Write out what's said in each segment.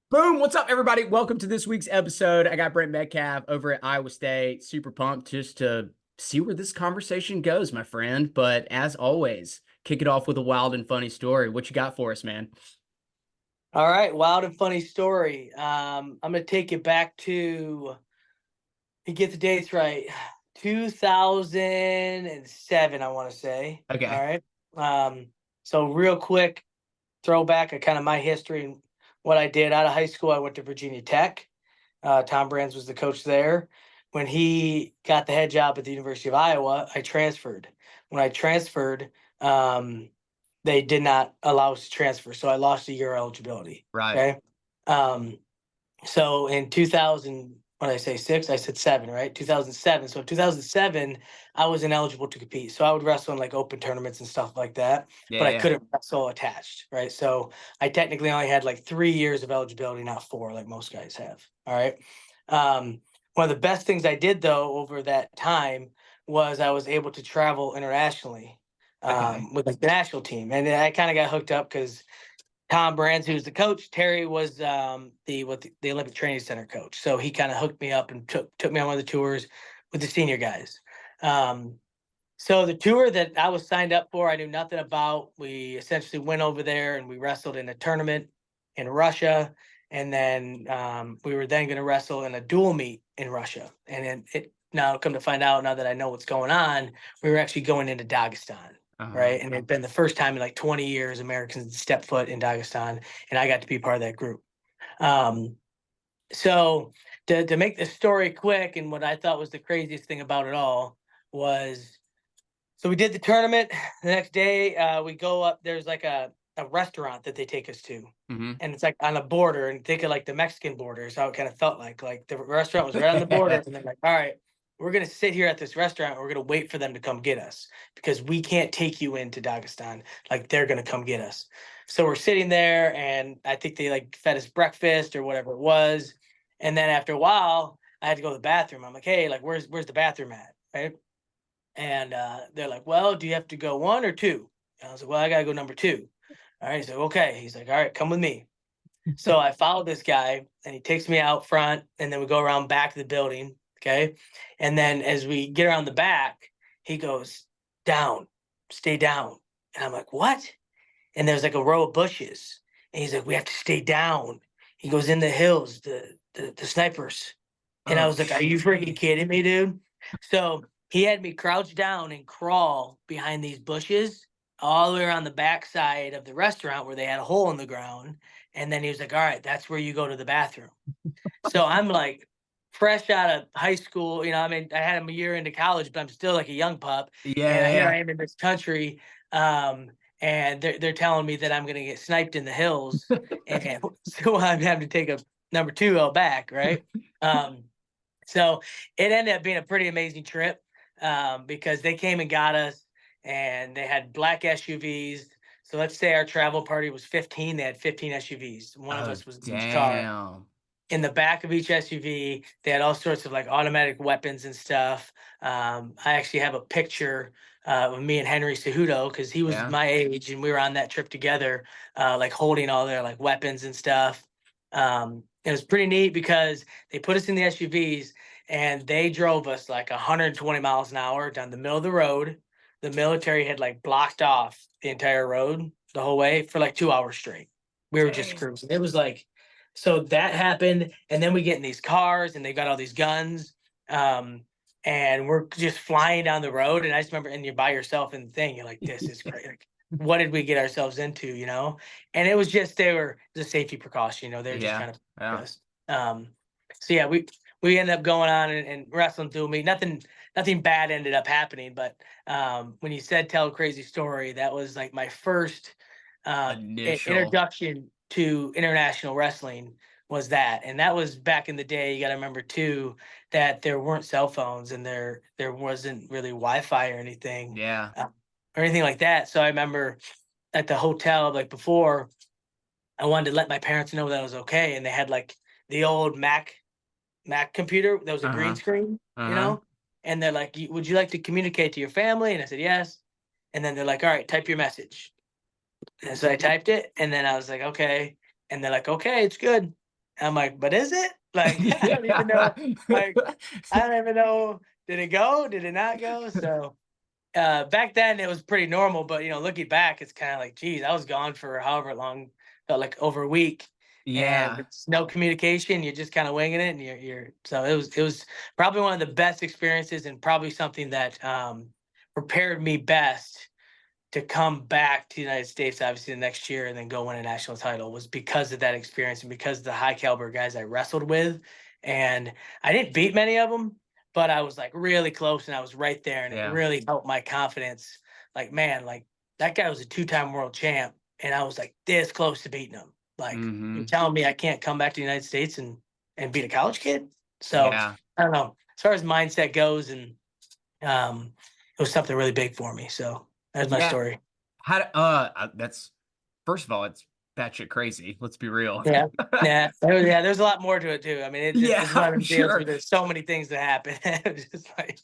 Boom! What's up, everybody? Welcome to this week's episode. I got Brent Metcalf over at Iowa State. Super pumped just to see where this conversation goes, my friend. But as always, kick it off with a wild and funny story. What you got for us, man? All right, wild and funny story. I'm gonna take you back to get the dates right, 2007, I want to say. All Okay. right. So real quick throwback of kind of my history and what I did out of high school. I went to Virginia Tech. Tom Brands was the coach there. When he got the head job at the University of Iowa, I transferred. When I transferred, um, they did not allow us to transfer, so I lost a year eligibility. Right. Okay. Um, so in 2000, when I say six, I said seven, right? 2007. So in 2007, I was ineligible to compete. So I would wrestle in like open tournaments and stuff like that, Yeah, but I yeah. couldn't wrestle attached, right? So I technically only had like 3 years of eligibility, not four, like most guys have. All right. Um, One of the best things I did though over that time was I was able to travel internationally Okay. with like the national team, and I kind of got hooked up because Tom Brands, who's the coach, Terry was the Olympic Training Center coach. So he kind of hooked me up and took me on one of the tours with the senior guys. Um, so the tour that I was signed up for, I knew nothing about. We essentially went over there and we wrestled in a tournament in Russia, and then we were then going to wrestle in a dual meet in Russia. And then it now come to find out, now that I know what's going on, we were actually going into Dagestan, Uh-huh. right? And it'd been the first time in like 20 years Americans stepped foot in Dagestan, and I got to be part of that group. Um, so to make the story quick, and what I thought was the craziest thing about it all was, so we did the tournament. The next day, we go up. There's like a restaurant that they take us to, Mm-hmm. and it's like on a border. And think of like the Mexican border is how it kind of felt like. Like the restaurant was right on the border, and they're like, "All right, we're gonna sit here at this restaurant. And we're gonna wait for them to come get us because we can't take you into Dagestan. Like they're gonna come get us." So we're sitting there, and I think they like fed us breakfast or whatever it was. And then after a while, I had to go to the bathroom. I'm like, "Hey, like where's the bathroom at?" Right? And they're like, "Well, do you have to go one or two?" And I was like, "Well, I gotta go number two." All right. He's like, "Okay." He's like, "All right, come with me." So I follow this guy, and he takes me out front, and then we go around back of the building. Okay. And then as we get around the back, he goes, "Down, stay down." And I'm like, "What?" And there's like a row of bushes. And he's like, "We have to stay down." He goes, "In the hills, the snipers." And I Oh, was like, "Are you freaking shit. kidding me, dude?" So he had me crouch down and crawl behind these bushes all the way around the backside of the restaurant where they had a hole in the ground. And then he was like, "All right, that's where you go to the bathroom." So I'm like fresh out of high school. I mean, I had him a year into college, but I'm still like a young pup. Yeah, And yeah, here yeah. I am in this country. And they're telling me that I'm going to get sniped in the hills. And so I'm having to take a number two L back, right? Um, so it ended up being a pretty amazing trip, because they came and got us, and they had black SUVs. So let's say our travel party was 15, they had 15 SUVs. One of Oh, us was in each car. damn. In the back of each SUV, they had all sorts of like automatic weapons and stuff. I actually have a picture of me and Henry Cejudo because he was Yeah. my age and we were on that trip together, like holding all their like weapons and stuff. It was pretty neat because they put us in the SUVs and they drove us like 120 miles an hour down the middle of the road. The military had like blocked off the entire road the whole way for like 2 hours straight. We were just Dang. cruising. It was like, so that happened, and then we get in these cars, and they got all these guns, um, and we're just flying down the road. And I just remember, and you're by yourself in the thing. You're like, "This is great. Like, what did we get ourselves into?" And it was just they were the safety precaution. They were just Yeah. trying to Yeah. us. Um, so yeah, we ended up going on and wrestling through me. Nothing bad ended up happening, but when you said tell a crazy story, that was like my first Initial. introduction to international wrestling was that. And that was back in the day. You got to remember too that there weren't cell phones, and there wasn't really Wi-Fi Yeah. or anything like that. So I remember at the hotel, like before, I wanted to let my parents know that I was okay, and they had like the old Mac computer that was a green Uh-huh. screen, Uh-huh. and they're like, "Would you like to communicate to your family?" And I said yes. And then they're like, "All right, type your message." And so I typed it, and then I was like, "Okay." And they're like, "Okay, it's good." I'm like, but is it? Like, I don't even know. Yeah. Like, I don't even know. Did it go? Did it not go? So back then it was pretty normal, but looking back, it's kind of like, geez, I was gone for however long, felt like over a week, and Yeah. it's no communication. You're just kind of winging it, and you're. So it was probably one of the best experiences, and probably something that prepared me best to come back to the United States, obviously the next year, and then go win a national title, was because of that experience and because of the high caliber guys I wrestled with. And I didn't beat many of them, but I was like really close and I was right there, and it Yeah. really helped my confidence. Like, man, like that guy was a 2-time world champ, and I was like this close to beating him. Like, you're Hmm. telling me I can't come back to the United States and beat a college kid? So Yeah. I don't know. As far as mindset goes, and it was something really big for me. So that's my Yeah. story. That's first of all, it's batshit crazy. Let's be real. Yeah. Yeah. There's a lot more to it too. I mean, Yeah, it's one of I'm them deals where sure. there's so many things that happen. It's just like,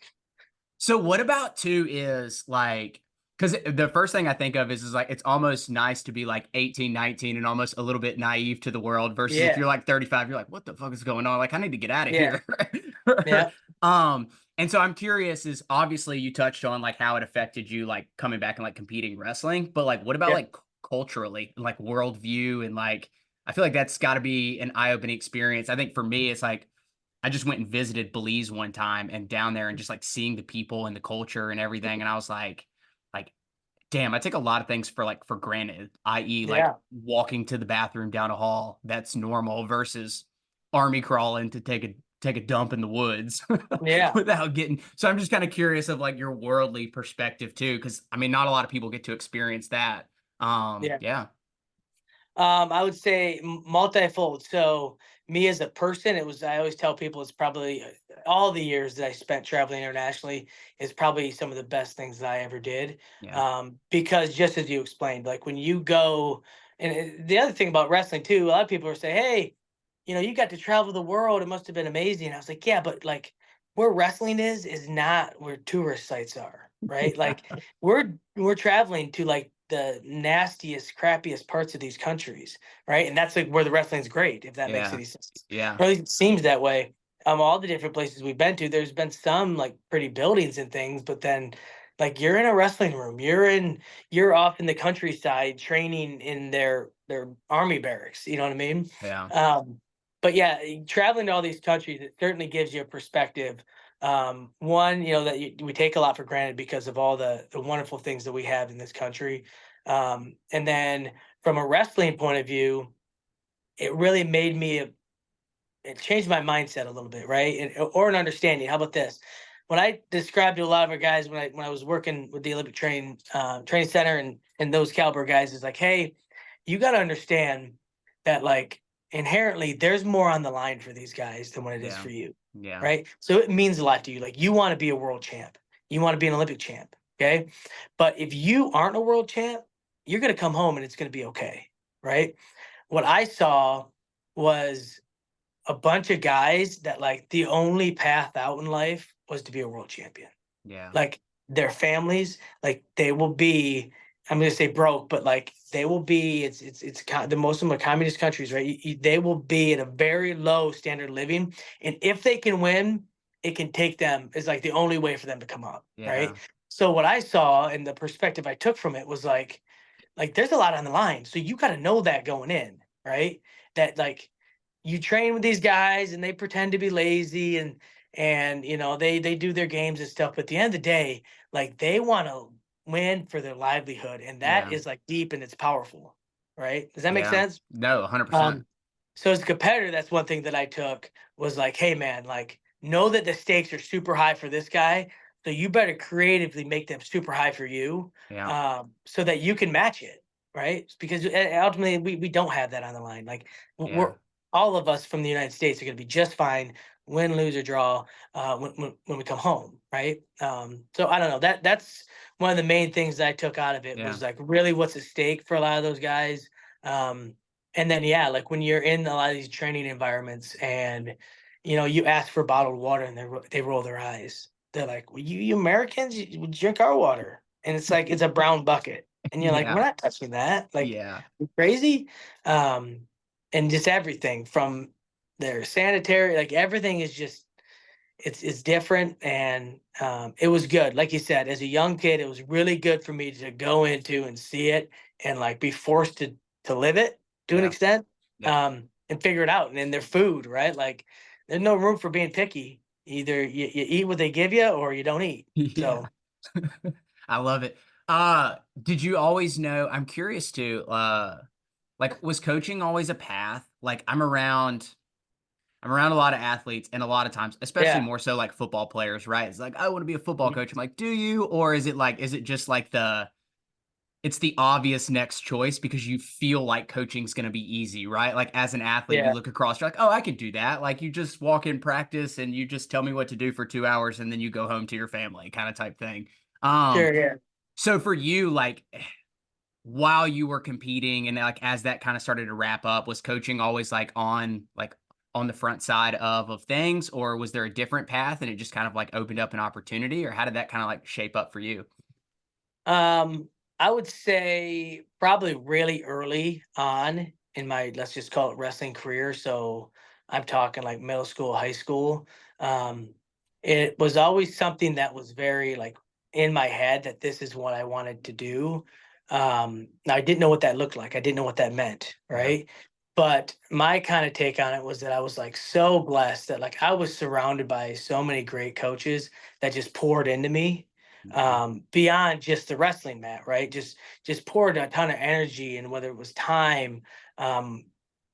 So what about too is like because the first thing I think of is like it's almost nice to be like 18, 19 and almost a little bit naive to the world versus if yeah, you're like 35, you're like, what the fuck is going on? Like I need to get out of yeah, here. yeah, Um, and so I'm curious is obviously you touched on like how it affected you like coming back and like competing wrestling, but like what about yeah, like culturally, like worldview and like I feel like that's got to be an eye-opening experience. I think for me, it's like I just went and visited Belize one time and down there and just like seeing the people and the culture and everything. And I was like, damn, I take a lot of things for like for granted, i.e., like yeah, walking to the bathroom down a hall. That's normal versus army crawling to take a dump in the woods yeah, without getting. So I'm just kind of curious of like your worldly perspective too, because I mean, not a lot of people get to experience that. yeah. Yeah, I would say multifold. So me as a person, I always tell people it's probably all the years that I spent traveling internationally is probably some of the best things that I ever did. yeah, Because just as you explained, like when you go, and the other thing about wrestling too, a lot of people are saying, hey, you got to travel the world. It must have been amazing. I was like, yeah, but like where wrestling is not where tourist sites are, right? Like we're traveling to like the nastiest, crappiest parts of these countries, right? And that's like where the wrestling's great, if that makes yeah, any sense. yeah, Or at least it seems that way. All the different places we've been to, there's been some like pretty buildings and things, but then like you're in a wrestling room, you're off in the countryside training in their army barracks. You know what I mean? yeah, But yeah, traveling to all these countries, it certainly gives you a perspective. One, that we take a lot for granted because of all the wonderful things that we have in this country. And then from a wrestling point of view, it really made me, it changed my mindset a little bit, right? Or an understanding. How about this? When I described to a lot of our guys when I was working with the Olympic training center and those caliber guys, is like, hey, you got to understand that like inherently there's more on the line for these guys than what it is yeah, for you, yeah, right? So it means a lot to you. Like you want to be a world champ, you want to be an Olympic champ, okay? But if you aren't a world champ, you're gonna come home and it's gonna be okay, right? What I saw was a bunch of guys that like the only path out in life was to be a world champion. yeah, Like their families, like they will be, I'm going to say broke, but like they will be, the most of them are communist countries, right? They will be at a very low standard of living. And if they can win, it can take them, is like the only way for them to come up, right? yeah, So what I saw and the perspective I took from it was like there's a lot on the line. So you got to know that going in, right? That like you train with these guys and they pretend to be lazy and they do their games and stuff, but at the end of the day, like they want to win for their livelihood, and that yeah, is like deep and it's powerful, right? Does that make yeah. sense? No, 100%. um so as a competitor, that's one thing that I took was like, hey man, like know that the stakes are super high for this guy, so you better creatively make them super high for you, Yeah, so that you can match it, right? Because ultimately we don't have that on the line. Like yeah, we're all of us from the United States are going to be just fine, win, lose, or draw, when we come home, right? So I don't know, that's one of the main things that I took out of it yeah, was like really what's at stake for a lot of those guys. Um, and then yeah, like when you're in a lot of these training environments and you ask for bottled water and they roll their eyes. They're like, well, you Americans, you drink our water. And it's like it's a brown bucket. And you're like, we're yeah, not touching that. Like, yeah, you crazy? Um, and just everything from they're sanitary. Like everything is just it's different, and it was good. Like you said, as a young kid, it was really good for me to go into and see it and like be forced to live it to an Yeah. extent, Yeah. and figure it out. And then their food, right? Like there's no room for being picky. Either you eat what they give you or you don't eat. Yeah. So I love it. Did you always know? I'm curious too. Like was coaching always a path? Like I'm around a lot of athletes and a lot of times, especially yeah. more so like football players, right? It's like, I want to be a football coach. I'm like, do you? Or is it just like it's the obvious next choice because you feel like coaching's going to be easy, right? Like as an athlete, you Yeah. look across, you're like, oh, I could do that. Like you just walk in practice and you just tell me what to do for 2 hours and then you go home to your family kind of type thing. Um, Sure. Yeah. so for you, like while you were competing and like as that kind of started to wrap up, was coaching always like on the front side of things, or was there a different path and it just kind of like opened up an opportunity, or how did that kind of like shape up for you? Um, I would say probably really early on in my, let's just call it wrestling career. So I'm talking like middle school, high school. Um, it was always something that was very like in my head that this is what I wanted to do. Now I didn't know what that looked like. I didn't know what that meant, Yeah. right? But my kind of take on it was that I was like so blessed that like I was surrounded by so many great coaches that just poured into me, Hmm. beyond just the wrestling mat, right? Just poured a ton of energy, and whether it was time, um,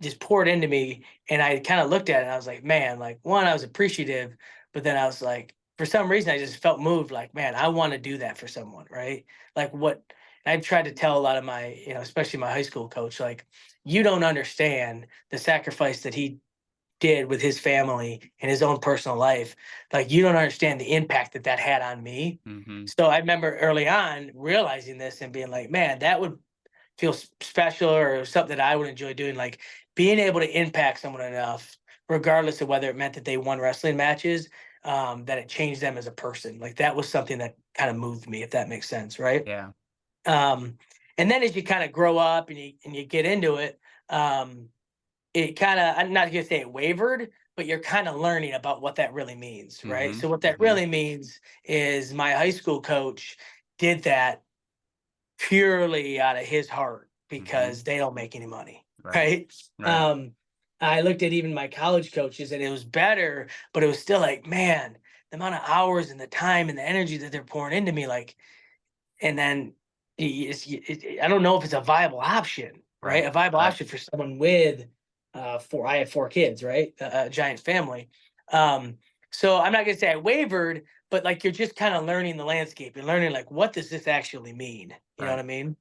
just poured into me. And I kind of looked at it and I was like, man, like one, I was appreciative, but then I was like, for some reason, I just felt moved, like, man, I want to do that for someone, right? Like what I've tried to tell a lot of my, especially my high school coach, like, you don't understand the sacrifice that he did with his family and his own personal life. Like you don't understand the impact that that had on me. Hmm. So I remember early on realizing this and being like, man, that would feel special or something that I would enjoy doing. Like being able to impact someone enough, regardless of whether it meant that they won wrestling matches, that it changed them as a person. Like that was something that kind of moved me, if that makes sense, right? Yeah. Um, and then as you kind of grow up and you get into it, um, it kind of, I'm not gonna say it wavered, but you're kind of learning about what that really means, right? Hmm. So what that Hmm. really means is my high school coach did that purely out of his heart Hmm. because they don't make any money, Right. right? Right. Um, I looked at even my college coaches and it was better, but it was still like, man, the amount of hours and the time and the energy that they're pouring into me, like, and then I don't know if it's a viable option, right? Right. A viable Right. option for someone with I have 4 kids, right? A giant family. Um, so I'm not gonna say I wavered, but like you're just kind of learning the landscape and learning like what does this actually mean? You know what Right. I mean?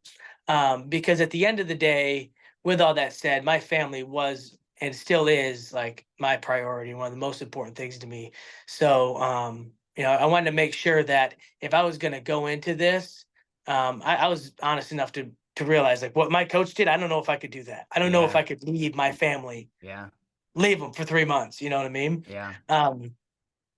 Because at the end of the day, with all that said, my family was and still is like my priority, one of the most important things to me. So I wanted to make sure that if I was gonna go into this, I was honest enough to realize like what my coach did. I don't know if I could do that. I don't know if Yeah. I could leave my family, Yeah. leave them for 3 months. You know what I mean? Yeah. Um,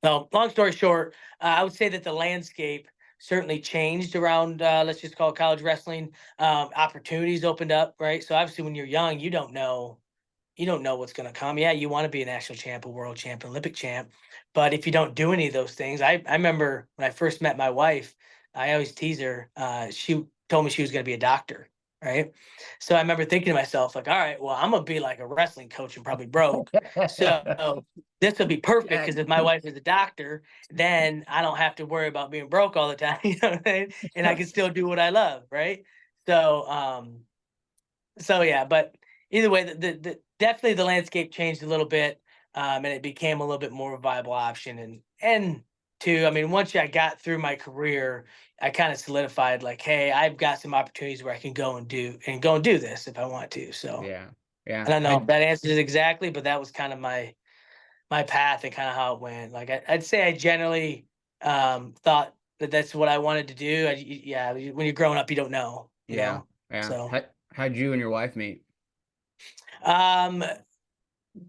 so long story short, I would say that the landscape certainly changed around, let's just call it college wrestling. Opportunities opened up, right? So obviously, when you're young, you don't know what's going to come. Yeah, you want to be a national champ, a world champ, an Olympic champ, but if you don't do any of those things, I remember when I first met my wife, I always tease her. She told me she was going to be a doctor, right? So I remember thinking to myself, like, all right, well, I'm gonna be like a wrestling coach and probably broke. So this will be perfect Yeah. because if my wife is a doctor, then I don't have to worry about being broke all the time, you know what I mean? And I can still do what I love, right? So so yeah, but either way, the definitely the landscape changed a little bit, and it became a little bit more of a viable option. And two, I mean, once I got through my career, I kind of solidified like, hey, I've got some opportunities where I can go and do this if I want to. So Yeah. Yeah. I don't know if Had that answers it exactly, but that was kind of my path and kind of how it went. Like I'd say I generally thought that that's what I wanted to do. Yeah, when you're growing up, you don't know, you yeah. know. Yeah. So. How'd you and your wife meet? Um,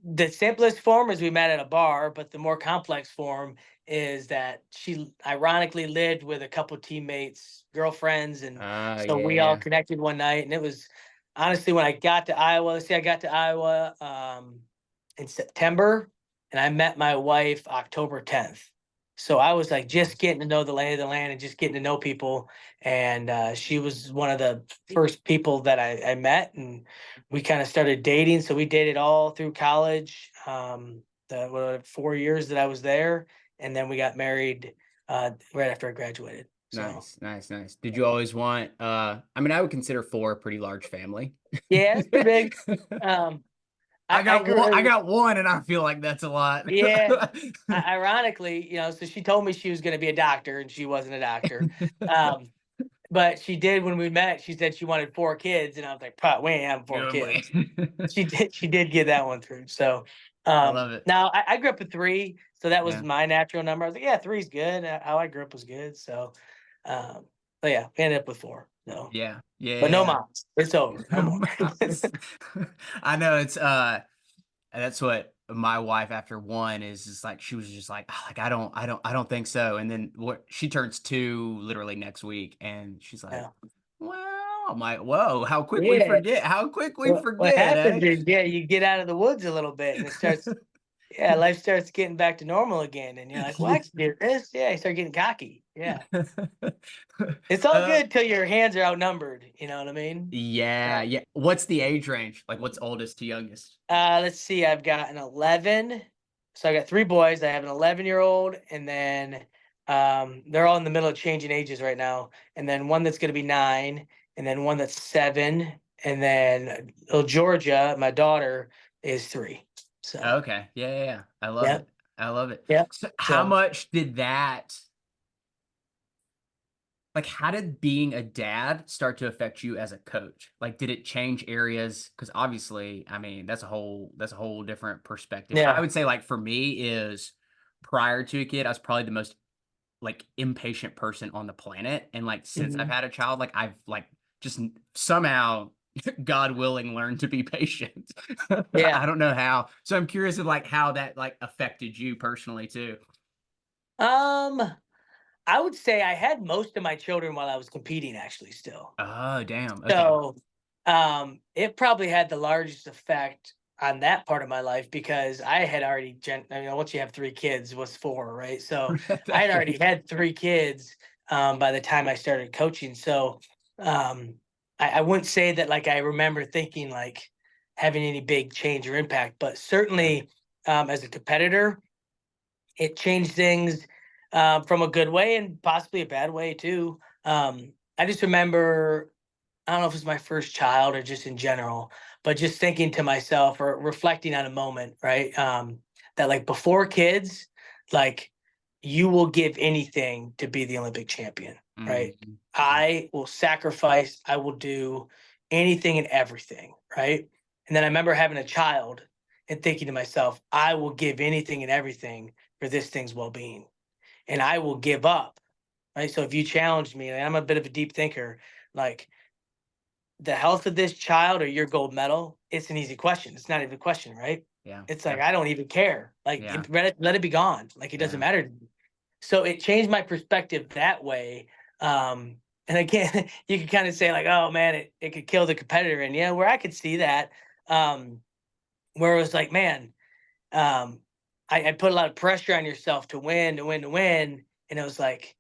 the simplest form is we met at a bar, but the more complex form is that she ironically lived with a couple teammates, girlfriends, and so Yeah, we all yeah. connected one night. And it was honestly when I got to Iowa. Let's say I got to Iowa. in September, and I met my wife October 10th. So I was like just Nice. getting to know the lay of the land and just getting to know people. And she was one of the first people that I met, and we kind of started dating. So we dated all through college, the 4 years that I was there, and then we got married right after I graduated. So Nice, nice, nice. Did you always want I mean, I would consider four a pretty large family. yeah, it's pretty big. Um, I I grew. got one and I feel like that's a lot. Yeah. Ironically, so she told me she was going to be a doctor, and she wasn't a doctor. Um, but she did when we met. She said she wanted 4 kids, and I was like, "Pop, we ain't having four Good boy. kids." She did get that one through. So I love it. now I grew up with three, so that was Yeah. my natural number. I was like, "Yeah, three's good." How I grew up was good. So, but yeah, we ended up with four. So, Yeah. but no Yeah. moms. It's over. No more. I know it's that's what my wife after one is just like she was just like "Ah, like I don't think so." And then what she turns two literally next week and she's like, Yeah. "Well," I'm like, "Whoa, how quick we Yeah. forget. How quick we What forget, happens eh?" is, yeah, you get out of the woods a little bit, and it starts. Yeah, life starts getting back to normal again, and you're like, "Well, I can do this." Yeah, you start getting cocky. Yeah, it's all Uh, good till your hands are outnumbered. You know what I mean? yeah, Uh, yeah. What's the age range? Like what's oldest to youngest? let's see. I've got an 11. So I got three boys. I have an 11-year-old, and then they're all in the middle of changing ages right now. And then one that's going to be 9, and then one that's 7, and then little Georgia, my daughter, is 3. So Okay. Yeah, yeah, yeah. I love yeah, it. I love it. yeah. So how So much did that like how did being a dad start to affect you as a coach? Like did it change areas? Because obviously, I mean, that's a whole different perspective. I yeah. would say like for me is prior to a kid, I was probably the most like impatient person on the planet. And like since I've Mhm. had a child, like I've like just somehow God willing learned to be patient. Yeah. I don't know how. So I'm curious of like how that like affected you personally too. Um, I would say I had most of my children while I was competing actually still. Oh, damn. Okay. So, it probably had the largest effect on that part of my life because I had already once you have 3 kids, it was 4, right? So, I had already had 3 kids, by the time I started coaching. So, um, I wouldn't say that, like, I remember thinking, like, having any big change or impact, but Yeah. certainly, as a competitor, it changed things from a good way and possibly a bad way too. I just remember, I don't know if it's my first child or just in general, but just thinking to myself or reflecting on a moment, right? That like before kids, like you will give anything to be the Olympic champion, right? Mhm. I will sacrifice, I will do anything and everything, right? And then I remember having a child and thinking to myself, I will give anything and everything for this thing's well-being, and I will give up, right? So if you challenge me, and I'm a bit of a deep thinker, like the health of this child or your gold medal, it's an easy question. It's not even a question, right? Yeah. It's like Yeah. I don't even care. Like Yeah. let it be gone. Like it doesn't Yeah. matter to me. So it changed my perspective that way. And again, you could kind of say like, oh man, it could kill the competitor. And yeah, where I could see that, where it was like, man, um, I put a lot of pressure on yourself to win, to win, to win. And it was like,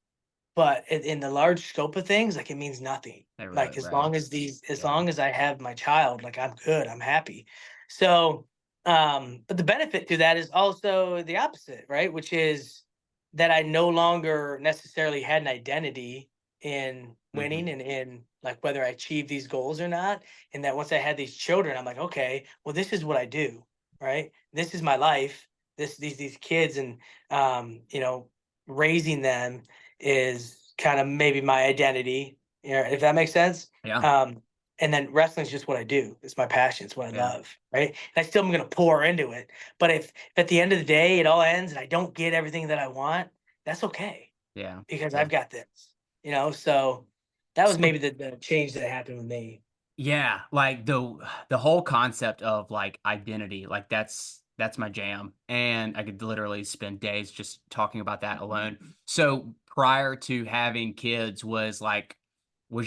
but in the large scope of things, like it means nothing. Hey, right, Like right. as Yeah. long as I have my child, like I'm good, I'm happy. So, but the benefit to that is also the opposite, right? Which is that I no longer necessarily had an identity in Hmm. winning and in like whether I achieve these goals or not. And that once I had these children, I'm like, okay, well, this is what I do, right? This is my life. These kids and raising them is kind of maybe my identity, if that makes sense. Yeah. Um, and then wrestling is just what I do. It's my passion. It's what I Yeah. love, right? And I still am going to pour into it. But if at the end of the day it all ends and I don't get everything that I want, that's okay Yeah. because Yeah. I've got this, So that was So maybe the change that happened with me. yeah, like the whole concept of like identity, like that's my jam. And I could literally spend days just talking about that alone. So prior to having kids was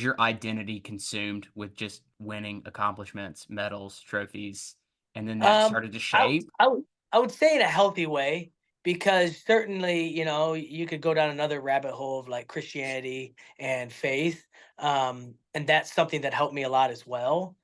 your identity consumed with just winning accomplishments, medals, trophies? and then that Um, started to I shape? I would I would say in a healthy way, because certainly, you could go down another rabbit hole of like Christianity and faith. And that's something that helped me a lot as well.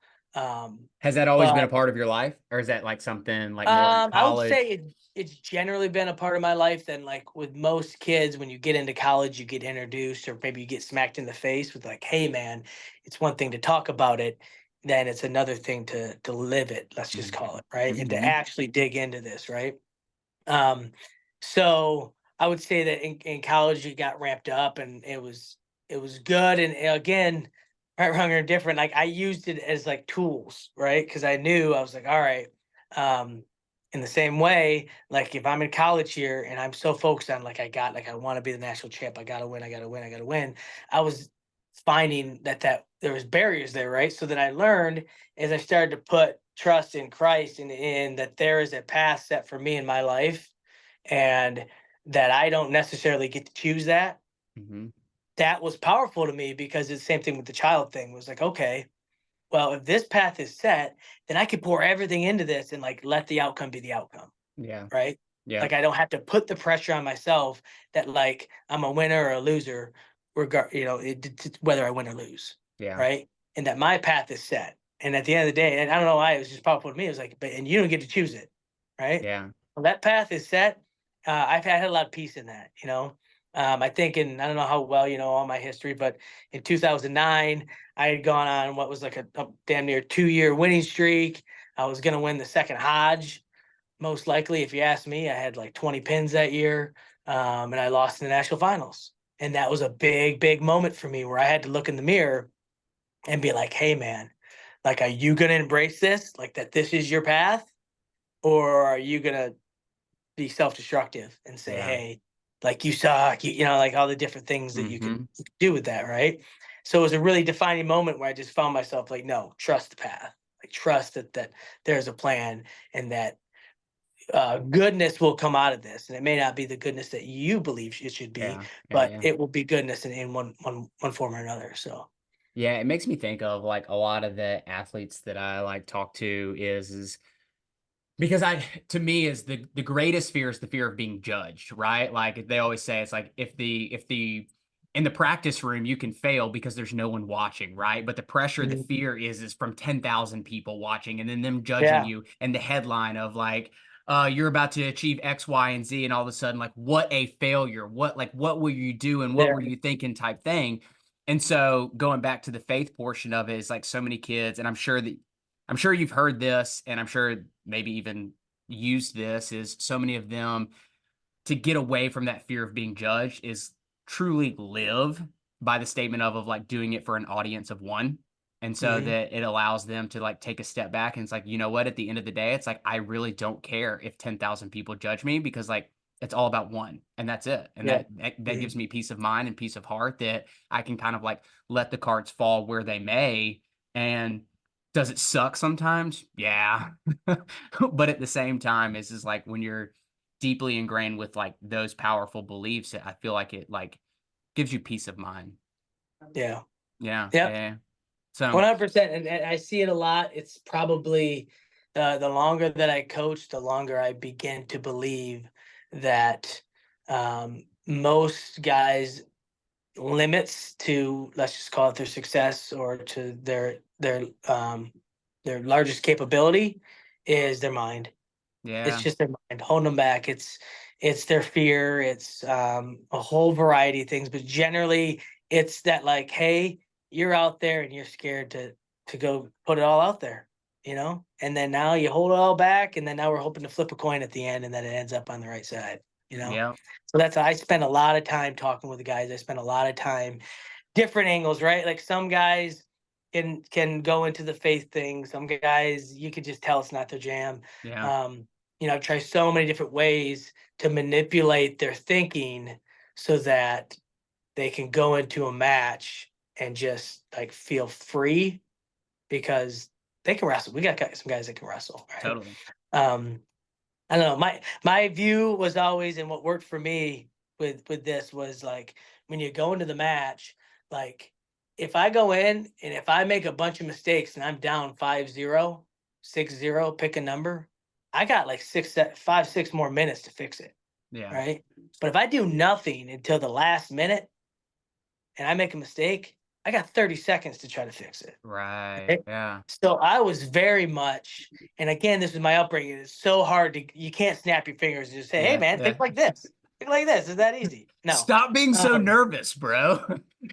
Has that always been a But part of your life, or is that like something like more in I would say college? it's generally been a part of my life. Then, like with most kids, when you get into college, you get introduced, or maybe you get smacked in the face with like, "Hey, man, it's one thing to talk about it, then it's another thing to live it." Let's just call it, right, and to Mm-hmm. actually dig into this, right? Um, so I would say that in college it got ramped up, and it was good. And again, right, wrong, or indifferent, like I used it as like tools, right? Because I knew I was like, all right. Um, in the same way, like if I'm in college here and I'm so focused on like I want to be the national champ, I gotta win, I gotta win, I gotta win. I was finding that there was barriers there, right? So then I learned as I started to put trust in Christ and in that there is a path set for me in my life, and that I don't necessarily get to choose that. Mm-hmm. That was powerful to me, because it's the same thing with the child thing. It was like, okay, well, if this path is set, then I could pour everything into this and like let the outcome be the outcome, Yeah. right? Yeah. Like I don't have to put the pressure on myself that like I'm a winner or a loser, whether I win or lose, Yeah. right? And that my path is set. And at the end of the day, and I don't know why it was just powerful to me. It was like, but and you don't get to choose it, right? Yeah. Well, that path is set. I've had a lot of peace in that. I think, I don't know how well you know all my history, but in 2009, I had gone on what was like a damn near 2-year winning streak. I was going to win the second Hodge, most likely, if you ask me. I had like 20 pins that year, and I lost in the national finals. And that was a big, big moment for me, where I had to look in the mirror and be like, hey, man, like, are you going to embrace this? Like, that this is your path? Or are you going to be self-destructive and say, Yeah. hey, like you suck, like all the different things that Mm-hmm. you could do with that, right? So it was a really defining moment where I just found myself like, no, trust the path, like trust that there's a plan, and that goodness will come out of this. And it may not be the goodness that you believe it should be, Yeah. Yeah. but Yeah. it will be goodness in one form or another. So Yeah. It makes me think of like a lot of the athletes that I like talk to is because to me is the greatest fear is the fear of being judged, right? Like they always say, it's like if the in the practice room you can fail because there's no one watching, right? But the pressure, the mhm. fear is from 10,000 people watching, and then them judging Yeah, you, and the headline of like you're about to achieve X, Y, and Z, and all of a sudden, like, what a failure. What were you doing? What there, were you thinking type thing. And so going back to the faith portion of it is like so many kids, and I'm sure you've heard this, and I'm sure maybe even used this, is so many of them to get away from that fear of being judged is truly live by the statement of like doing it for an audience of one. And so hmm that it allows them to like take a step back, and it's like, you know what, at the end of the day, it's like, I really don't care if 10,000 people judge me, because like it's all about one, and that's it. And yeah, that hmm gives me peace of mind and peace of heart that I can kind of like let the cards fall where they may. And does it suck sometimes? Yeah. But at the same time, it's just like when you're deeply ingrained with like those powerful beliefs, I feel like it like gives you peace of mind. yeah, Yeah. yep. Yeah. So 100%, and I see it a lot. It's probably the longer that I coach, the longer I begin to believe that most guys' limits to, let's just call it, their success, or to their largest capability is their mind. It's yeah. just their mind holding them back. It's their fear. It's a whole variety of things, but generally it's that like, hey, you're out there and you're scared to go put it all out there, and then now you hold it all back, and then now we're hoping to flip a coin at the end, and then it ends up on the right side. Yeah. So I spend a lot of time talking with the guys. I spend a lot of time different angles, right? Like some guys can go into the faith thing. Some guys you could just tell it's not their jam. Yeah. Um, I've tried so many different ways to manipulate their thinking so that they can go into a match and just like feel free, because they can wrestle. We got some guys that can wrestle, right? Totally. Um, I don't know. My view was always, and what worked for me with this was like, when you go into the match, like if I go in and if I make a bunch of mistakes and I'm down 5-0, 6-0, pick a number, I got like 5, 6 more minutes to fix it. Yeah. Right. But if I do nothing until the last minute and I make a mistake, I got 30 seconds to try to fix it. Right. Right? Yeah. So I was very much, and again, this is my upbringing. It's so hard to, you can't snap your fingers and just say, hey, Yeah. man, Yeah. think like this. Think like this. Is that easy? No. Stop being so Um, nervous, bro.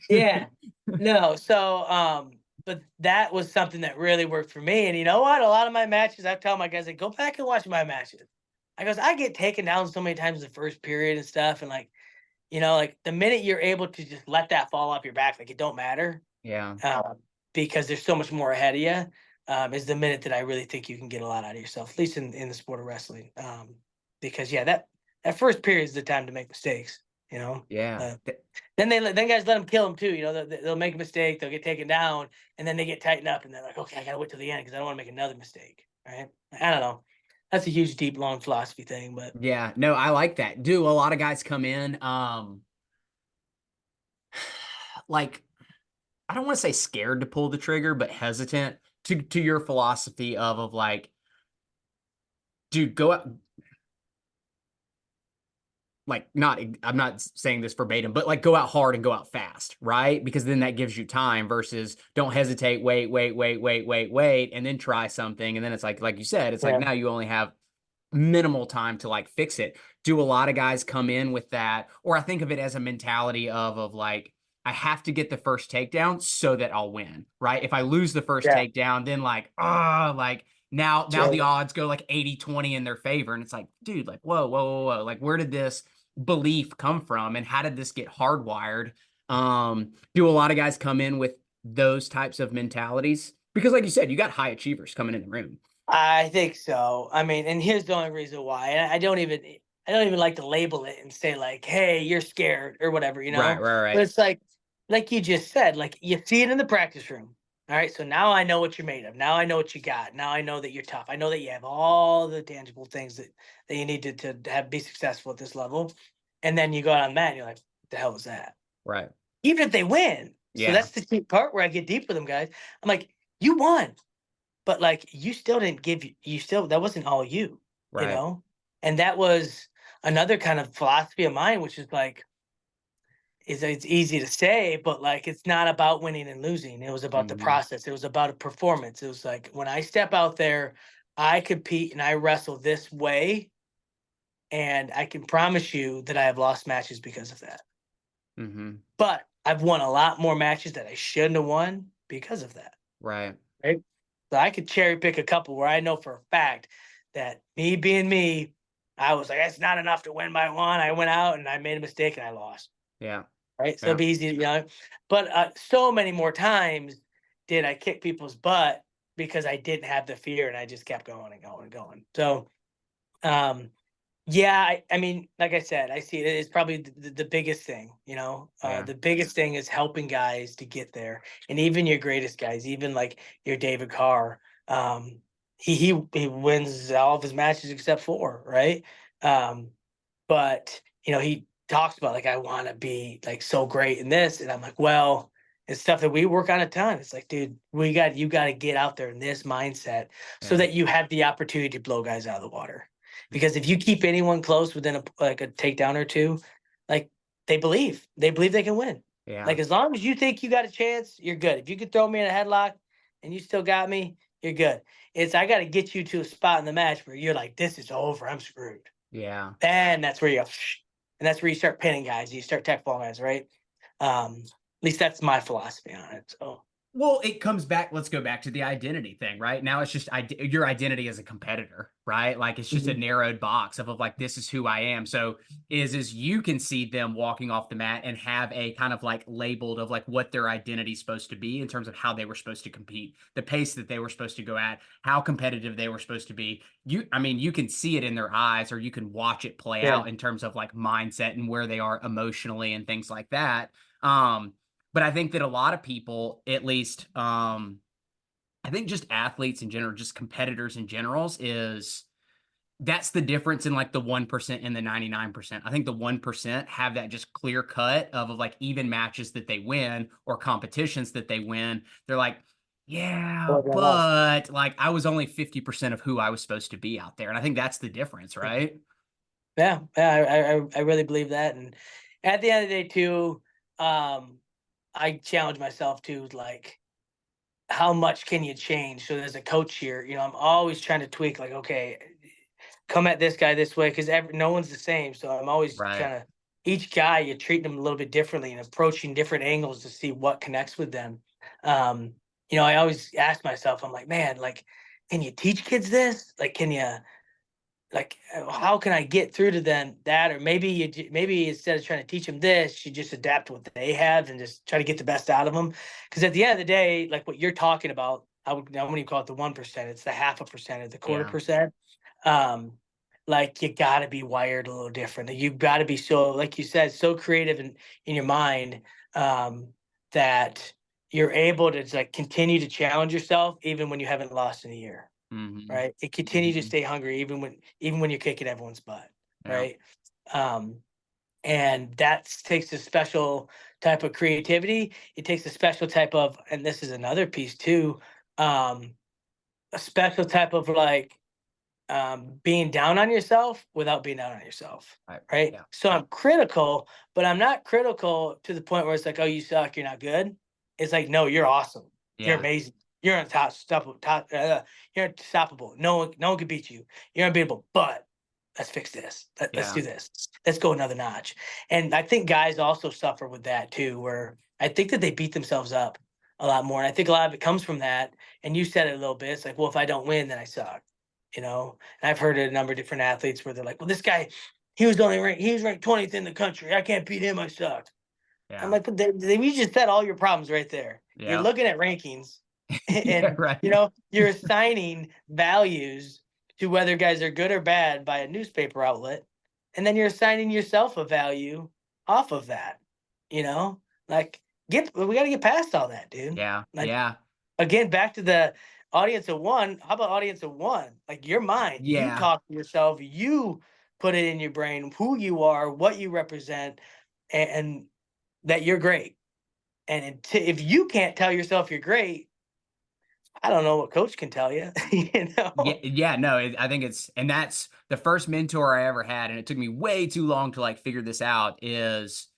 yeah. No. So, but that was something that really worked for me. And you know what? A lot of my matches, I tell my guys, like, go back and watch my matches. I get taken down so many times in the first period and stuff. And like, like the minute you're able to just let that fall off your back, like it don't matter, Yeah. because there's so much more ahead of you, is the minute that I really think you can get a lot out of yourself, at least in the sport of wrestling. Because yeah, that first period is the time to make mistakes. You know, Yeah. uh, then guys let them kill them too. You know, they'll make a mistake, they'll get taken down, and then they get tightened up, and they're like, okay, I gotta wait till the end because I don't want to make another mistake. Right? I don't know. That's a huge, deep, long philosophy thing, but Yeah. No, I like that. Do a lot of guys come in like I don't want to say scared to pull the trigger, but hesitant to your philosophy of like, dude, go out, like not I'm not saying this verbatim, but like go out hard and go out fast, right? Because then that gives you time versus don't hesitate, wait, and then try something. And then it's like you said, it's like yeah, now you only have minimal time to like fix it. Do a lot of guys come in with that? Or I think of it as a mentality of like, I have to get the first takedown so that I'll win, right? If I lose the first yeah, takedown, then like, like now the sure. odds go like 80-20 in their favor. And it's like, dude, like, whoa. Like, where did this belief come from? And how did this get hardwired? Do a lot of guys come in with those types of mentalities? Because like you said, you got high achievers coming in the room. I think so. I mean, and here's the only reason why. And I don't even like to label it and say like, "Hey, you're scared" or whatever, you Right, know. right, But right. it's like you just said, like you see it in the practice room. All right, so now I know what you're made of. Now I know what you got. Now I know that you're tough. I know that you have all the tangible things that you need to have be successful at this level. And then you go out on that, and you're like, "What the hell is that?" Right. Even if they win. So Yeah. that's the key part where I get deep with them, guys. I'm like, "You won." But like you still didn't give you still that wasn't all you, you Right. know? And that was another kind of philosophy of mine, which is like is it's easy to say, but like it's not about winning and losing. It was about the Mhm. process. It was about a performance. It was like when I step out there, I compete and I wrestle this way. And I can promise you that I have lost matches because of that. Mhm. But I've won a lot more matches that I shouldn't have won because of that. Right. Right? So I could cherry pick a couple where I know for a fact that me being me, I was like, it's not enough to win by one. I went out and I made a mistake and I lost. Yeah. Right. So it'd Yeah. be easy. But so many more times did I kick people's butt because I didn't have the fear and I just kept going and going and going. So, um, yeah, I mean, like I said, I see it as probably the biggest thing. Yeah. The biggest thing is helping guys to get there. And even your greatest guys, even like your David Carr, he wins all of his matches except four, right? Um, but he talks about like I want to be like so great in this, and I'm like, well, it's stuff that we work on a ton. It's like, dude, you got to get out there in this mindset so Yeah. that you have the opportunity to blow guys out of the water. Because if you keep anyone close within like a takedown or two, like they believe they can win. Yeah. Like as long as you think you got a chance, you're good. If you could throw me in a headlock and you still got me, you're good. It's I got to get you to a spot in the match where you're like, this is over. I'm screwed. Yeah. Then that's where you go, and that's where you start pinning guys. You start tech ball guys, right? At least that's my philosophy on it. So Well, it comes back. Let's go back to the identity thing, right? Now it's just your identity as a competitor, right? Like it's just a mhm. narrowed box of like this is who I am. So is you can see them walking off the mat and have a kind of like labeled of like what their identity is supposed to be in terms of how they were supposed to compete, the pace that they were supposed to go at, how competitive they were supposed to be. I mean, you can see it in their eyes, or you can watch it play Yeah, out in terms of like mindset and where they are emotionally and things like that. But I think that a lot of people, at least, I think just athletes in general, just competitors in generals, is that's the difference in like the 1% and the 99%. I think the 1% have that just clear cut of like even matches that they win or competitions that they win. They're like, Yeah, Or everyone else. but like I was only 50% of who I was supposed to be out there. And I think that's the difference, right? Yeah, yeah, I really believe that. And at the end of the day, too, um, I challenge myself to like, how much can you change? So as a coach here, I'm always trying to tweak. Like, okay, come at this guy this way because no one's the same. So I'm always Right. trying to each guy you're treating them a little bit differently and approaching different angles to see what connects with them. Um, I always ask myself, I'm like, man, like, can you teach kids this? Like, can you like how can I get through to them that? Or maybe instead of trying to teach them this, you just adapt what they have and just try to get the best out of them. Because at the end of the day, like what you're talking about, I wouldn't even call it the 1%. It's the half a percent, it's the quarter Yeah. percent. um like you got to be wired a little different. You've got to be so, like you said, so creative in your mind, um that you're able to like continue to challenge yourself even when you haven't lost in a year, Hmm. right? It continue to Hmm. stay hungry even when you're kicking everyone's butt, Yeah. right? um and that takes a special type of creativity. It takes a special type of, and this is another piece too, um a special type of like being down on yourself without being down on yourself, Right. right? Yeah. So I'm critical, but I'm not critical to the point where it's like, oh, you suck, you're not good. It's like, no, you're awesome, you're Yeah. amazing, you're on you're unstoppable. No one can beat you. You're unbeatable. But let's fix this. Let's Yeah. do this. Let's go another notch. And I think guys also suffer with that too, where I think that they beat themselves up a lot more. And I think a lot of it comes from that. And you said it a little bit. It's like, well, if I don't win, then I suck. And I've heard it a number of different athletes where they're like, well, this guy, he was ranked 20th in the country. I can't beat him. I suck. I'm Yeah. like, but we just said all your problems right there. You're Yeah. looking at rankings Yeah. and, Right. you're assigning values to whether guys are good or bad by a newspaper outlet. And then you're assigning yourself a value off of that, you know, like we got to get past all that, dude. Yeah. Like, Yeah. again, back to the audience of one. How about audience of one? Like your mind, you Yeah. talk to yourself, you put it in your brain, who you are, what you represent, and that you're great. And if you can't tell yourself you're great, I don't know what coach can tell you. you Yeah, know? yeah, no, I think and that's the first mentor I ever had, and it took me way too long to like figure this out. Is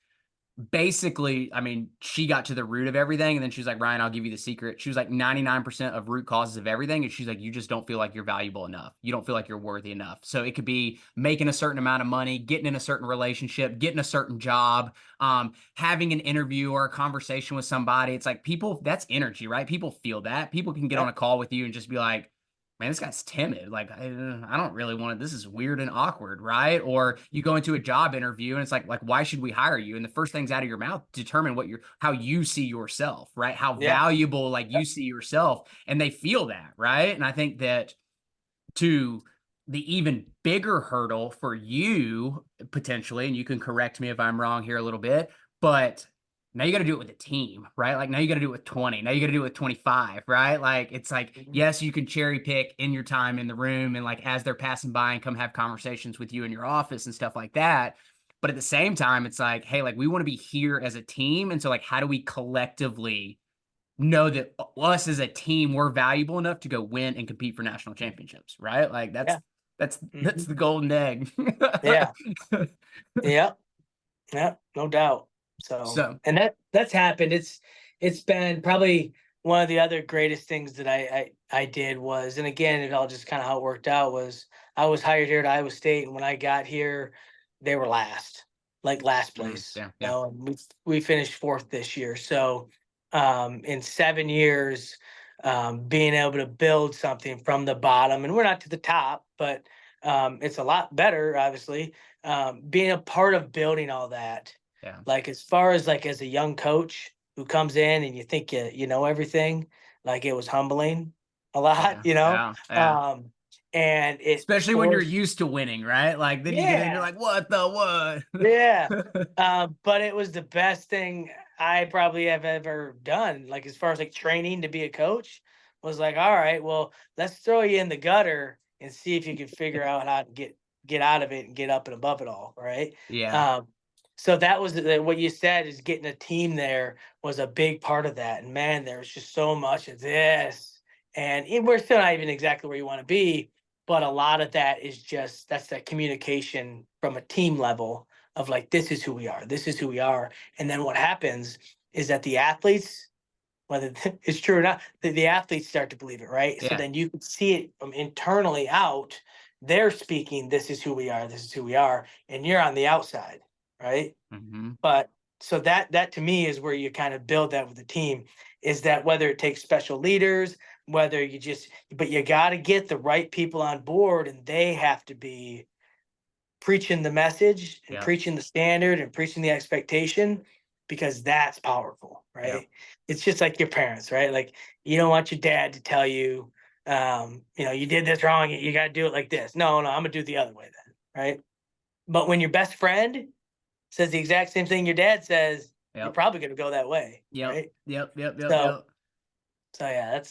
basically, I mean, she got to the root of everything, and then she's like, Ryan, I'll give you the secret. She was like 99% of root causes of everything, and she's like, you just don't feel like you're valuable enough. You don't feel like you're worthy enough. So it could be making a certain amount of money, getting in a certain relationship, getting a certain job, having an interview or a conversation with somebody. It's like people, that's energy, right? People feel that. People can get Yeah, on a call with you and just be like, man, this guy's timid. Like, I don't really want to. This is weird and awkward, right? Or you go into a job interview and it's like, why should we hire you? And the first things out of your mouth determine how you see yourself, right? How yeah, valuable, like you see yourself, and they feel that, right? And I think that to the even bigger hurdle for you potentially, and you can correct me if I'm wrong here a little bit, but now you got to do it with a team, right? Like now you got to do it with 20. Now you got to do it with 25, right? Like it's like, mhm, yes, you can cherry pick in your time in the room and like as they're passing by and come have conversations with you in your office and stuff like that. But at the same time, it's like, hey, like we want to be here as a team. And so like, how do we collectively know that us as a team we're valuable enough to go win and compete for national championships, right? Like yeah, that's mhm, the golden egg. yeah, yeah, yeah, no doubt. So, So and that's happened. It's been probably one of the other greatest things that I did was, and again, it all just kind of how it worked out was I was hired here at Iowa State, and when I got here, they were last place. yeah, yeah, And we finished fourth this year. So, in 7 years, being able to build something from the bottom, and we're not to the top, but it's a lot better, obviously. Being a part of building all that, yeah, like as far as like as a young coach who comes in and you think you know everything, like it was humbling a lot, yeah, you know. yeah, yeah. Um, and it Especially when you're forced, used to winning, right? Like then you get in, you're yeah, like, what the yeah. what? But it was the best thing I probably have ever done. Like as far as like training to be a coach, was like, all right, well, let's throw you in the gutter and see if you can figure out how to get out of it and get up and above it all, right? Yeah. Um, So that was what you said, is getting a team there was a big part of that. And man, there's just so much of this. And we're still not even exactly where you want to be, but a lot of that is just that's that communication from a team level of like, this is who we are, this is who we are. And then what happens is that the athletes, whether it's true or not, the athletes start to believe it, right? So Yeah. then you can see it from internally out. They're speaking, this is who we are, this is who we are, and you're on the outside, right? Mm-hmm. But so that to me is where you kind of build that with the team, is that whether it takes special leaders, whether you just, but you got to get the right people on board, and they have to be preaching the message and Yep. preaching the standard and preaching the expectation, because that's powerful, Yep. right? It's just like your parents, right? Like, you don't want your dad to tell you, you did this wrong, you got to do it like this. No, I'm gonna do it the other way then, right? But when your best friend says the exact same thing your dad says, you're Yep. probably gonna go that way, Yep. right? Yep. Yep. Yep. So Yep. so yeah,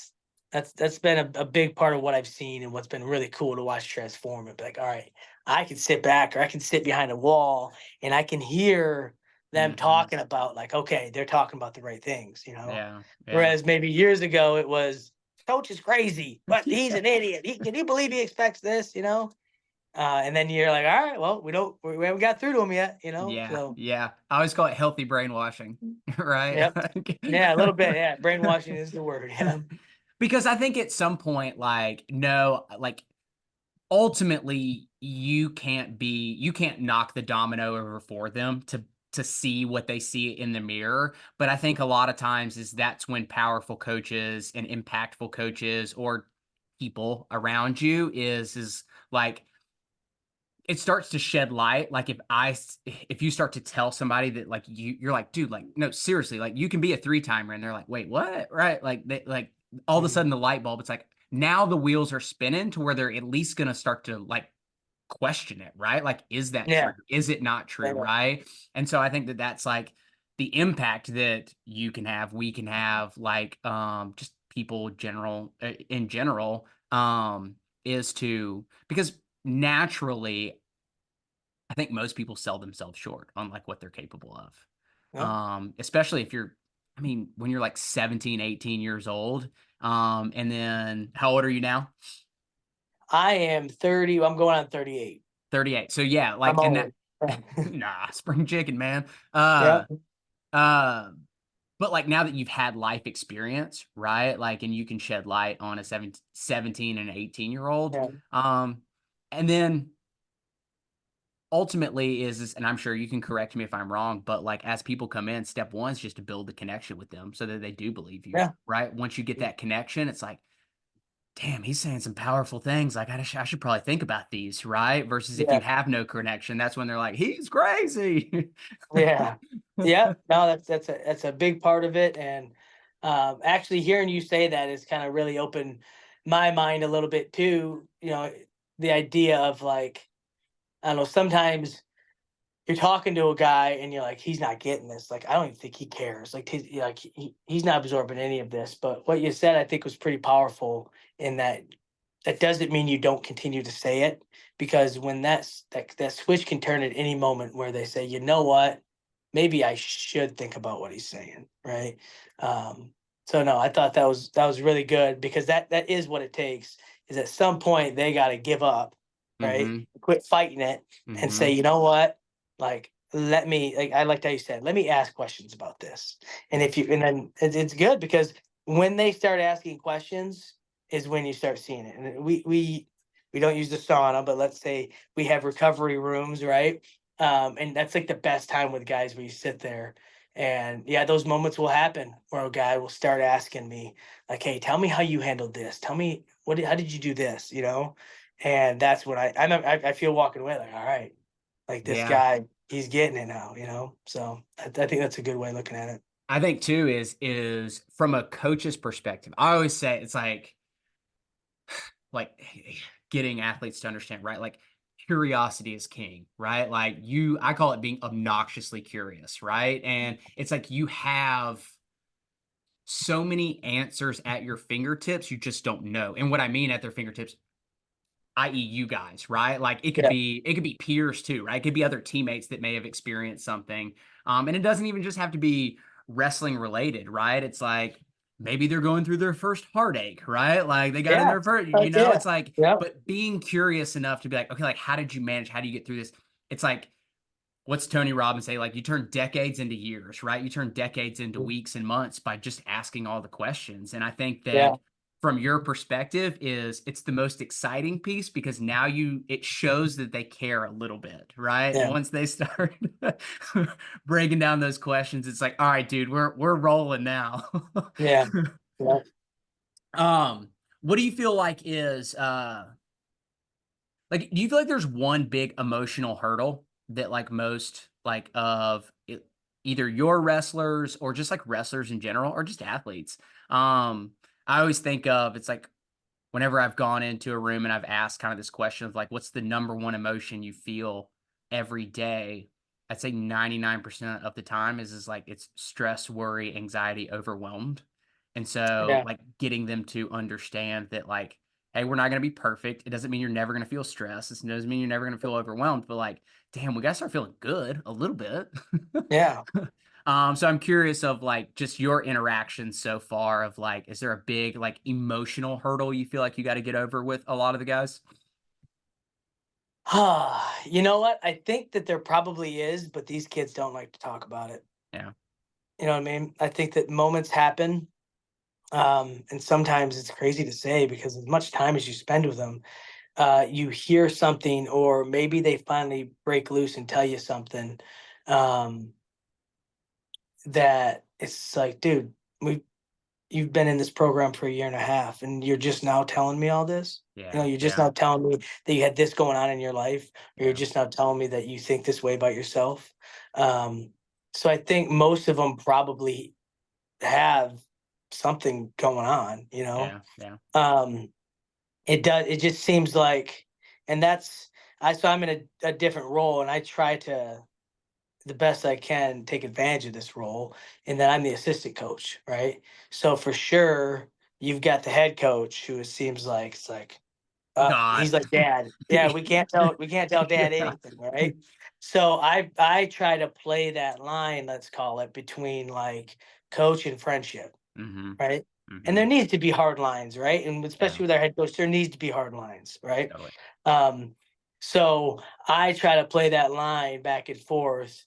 that's been a big part of what I've seen, and what's been really cool to watch transform and be like, all right, I can sit back, or I can sit behind a wall, and I can hear them Mm-hmm. talking about, like, okay, they're talking about the right things, Yeah. Yeah. Whereas maybe years ago it was, coach is crazy, but he's an idiot. Can you believe he expects this, and then you're like, all right, well, we haven't got through to him yet, Yeah. so Yeah. I always call it healthy brainwashing, right? yep. Yeah, a little bit. Yeah, brainwashing is the word. Yeah. Because I think at some point, like, no, like ultimately you can't knock the domino over for them to see what they see in the mirror. But I think a lot of times is that's when powerful coaches and impactful coaches or people around you is like it starts to shed light. Like if you start to tell somebody that like you're like, dude, like, no, seriously, like you can be a three-timer, and they're like, wait, what? Right? Like they like all of a Mhm. sudden the light bulb, it's like now the wheels are spinning to where they're at least gonna start to like question it, right? Like, is that Yeah. true? Is it not true? Yeah. Right? And so I think that that's like the impact that you can have, we can have, like just people general in general, is to because naturally I think most people sell themselves short on like what they're capable of. Yeah. Especially if you're, I mean, when you're like 17, 18 years old. And then how old are you now? I am 30. I'm going on 38. 38. So yeah, I'm like in that, old. Yeah. nah, spring chicken, man. Yeah. Uh, uh, but like now that you've had life experience, right? Like, and you can shed light on a 17 and an 18-year-old. Yeah. And then ultimately is and I'm sure you can correct me if I'm wrong, but like as people come in, step one is just to build the connection with them so that they do believe you, Yeah. right? Once you get that connection, it's like, damn, he's saying some powerful things. Like I should probably think about these, right? Versus if Yeah. you have no connection, that's when they're like, he's crazy. Yeah. Yeah. No, that's a big part of it. And actually hearing you say that is kind of really opened my mind a little bit too. The idea of like, I don't know, sometimes you're talking to a guy and you're like, he's not getting this. Like, I don't even think he cares. Like, he's not absorbing any of this. But what you said, I think, was pretty powerful in that that doesn't mean you don't continue to say it, because when that switch can turn at any moment where they say, you know what, maybe I should think about what he's saying, right? Um, so no, I thought that was really good, because that is what it takes. Is at some point they got to give up, right? Mm-hmm. Quit fighting it and say, Mm-hmm. you know what, like, let me, like, I liked how you said, let me ask questions about this. And if you, and then it's good, because when they start asking questions is when you start seeing it. And we don't use the sauna, but let's say we have recovery rooms, right? And that's like the best time with guys, where you sit there, and yeah, those moments will happen where a guy will start asking me like, hey, tell me how you handled this. Tell me how did you do this? And that's when I feel walking away like, all right, like, this Yeah. guy, he's getting it now. So I think that's a good way of looking at it. I think too is from a coach's perspective. I always say it's like getting athletes to understand, right? Like curiosity is king, right? Like I call it being obnoxiously curious, right? And it's like you have so many answers at your fingertips, you just don't know. And what I mean at their fingertips, i.e. you guys, right? Like Yeah. it could be peers too, right? It could be other teammates that may have experienced something. And it doesn't even just have to be wrestling related, right? It's like maybe they're going through their first heartache, right? Like they got in Yeah. their first, Yeah. it's like, Yeah. but being curious enough to be like, okay, like how did you manage? How do you get through this? It's like, what's Tony Robbins say? Like you turn decades into years, right? You turn decades into weeks and months by just asking all the questions. And I think Yeah. that from your perspective is it's the most exciting piece because now it shows that they care a little bit, right? Yeah. Once they start breaking down those questions, it's like, all right, dude, we're rolling now. Yeah. Yeah. um, what do you feel like is like, do you feel like there's one big emotional hurdle that like most like of either your wrestlers or just like wrestlers in general or just athletes? I always think of it's like whenever I've gone into a room and I've asked kind of this question of like, what's the number one emotion you feel every day? I'd say 99% of the time is like it's stress, worry, anxiety, overwhelmed. And so Yeah. like getting them to understand that like, hey, we're not going to be perfect. It doesn't mean you're never going to feel stress. It doesn't mean you're never going to feel overwhelmed, but like, damn, we got to start feeling good a little bit. Yeah. So I'm curious of like just your interactions so far of like, is there a big like emotional hurdle you feel like you got to get over with a lot of the guys? You know what? I think that there probably is, but these kids don't like to talk about it. Yeah. You know what I mean? I think that moments happen. And sometimes it's crazy to say because as much time as you spend with them, you hear something, or maybe they finally break loose and tell you something, um, that it's like, dude, we you've been in this program for a year and a half, and you're just now telling me all this. Yeah. You're just Yeah. now telling me that you had this going on in your life, or you're Yeah. just now telling me that you think this way about yourself. Um, so I think most of them probably have something going on. Yeah. Yeah. Um, it does. It just seems like, and that's So I'm in a different role, and I try to the best I can take advantage of this role, and then I'm the assistant coach, right? So for sure, you've got the head coach who it seems like it's like God. he's like dad. Yeah, we can't tell dad Yeah. anything, right? So I try to play that line, let's call it, between like coach and friendship, Mm-hmm. right? And Mm-hmm. there needs to be hard lines, right? And Yeah. especially with our head coach, there needs to be hard lines, right? Totally. Um, so I try to play that line back and forth,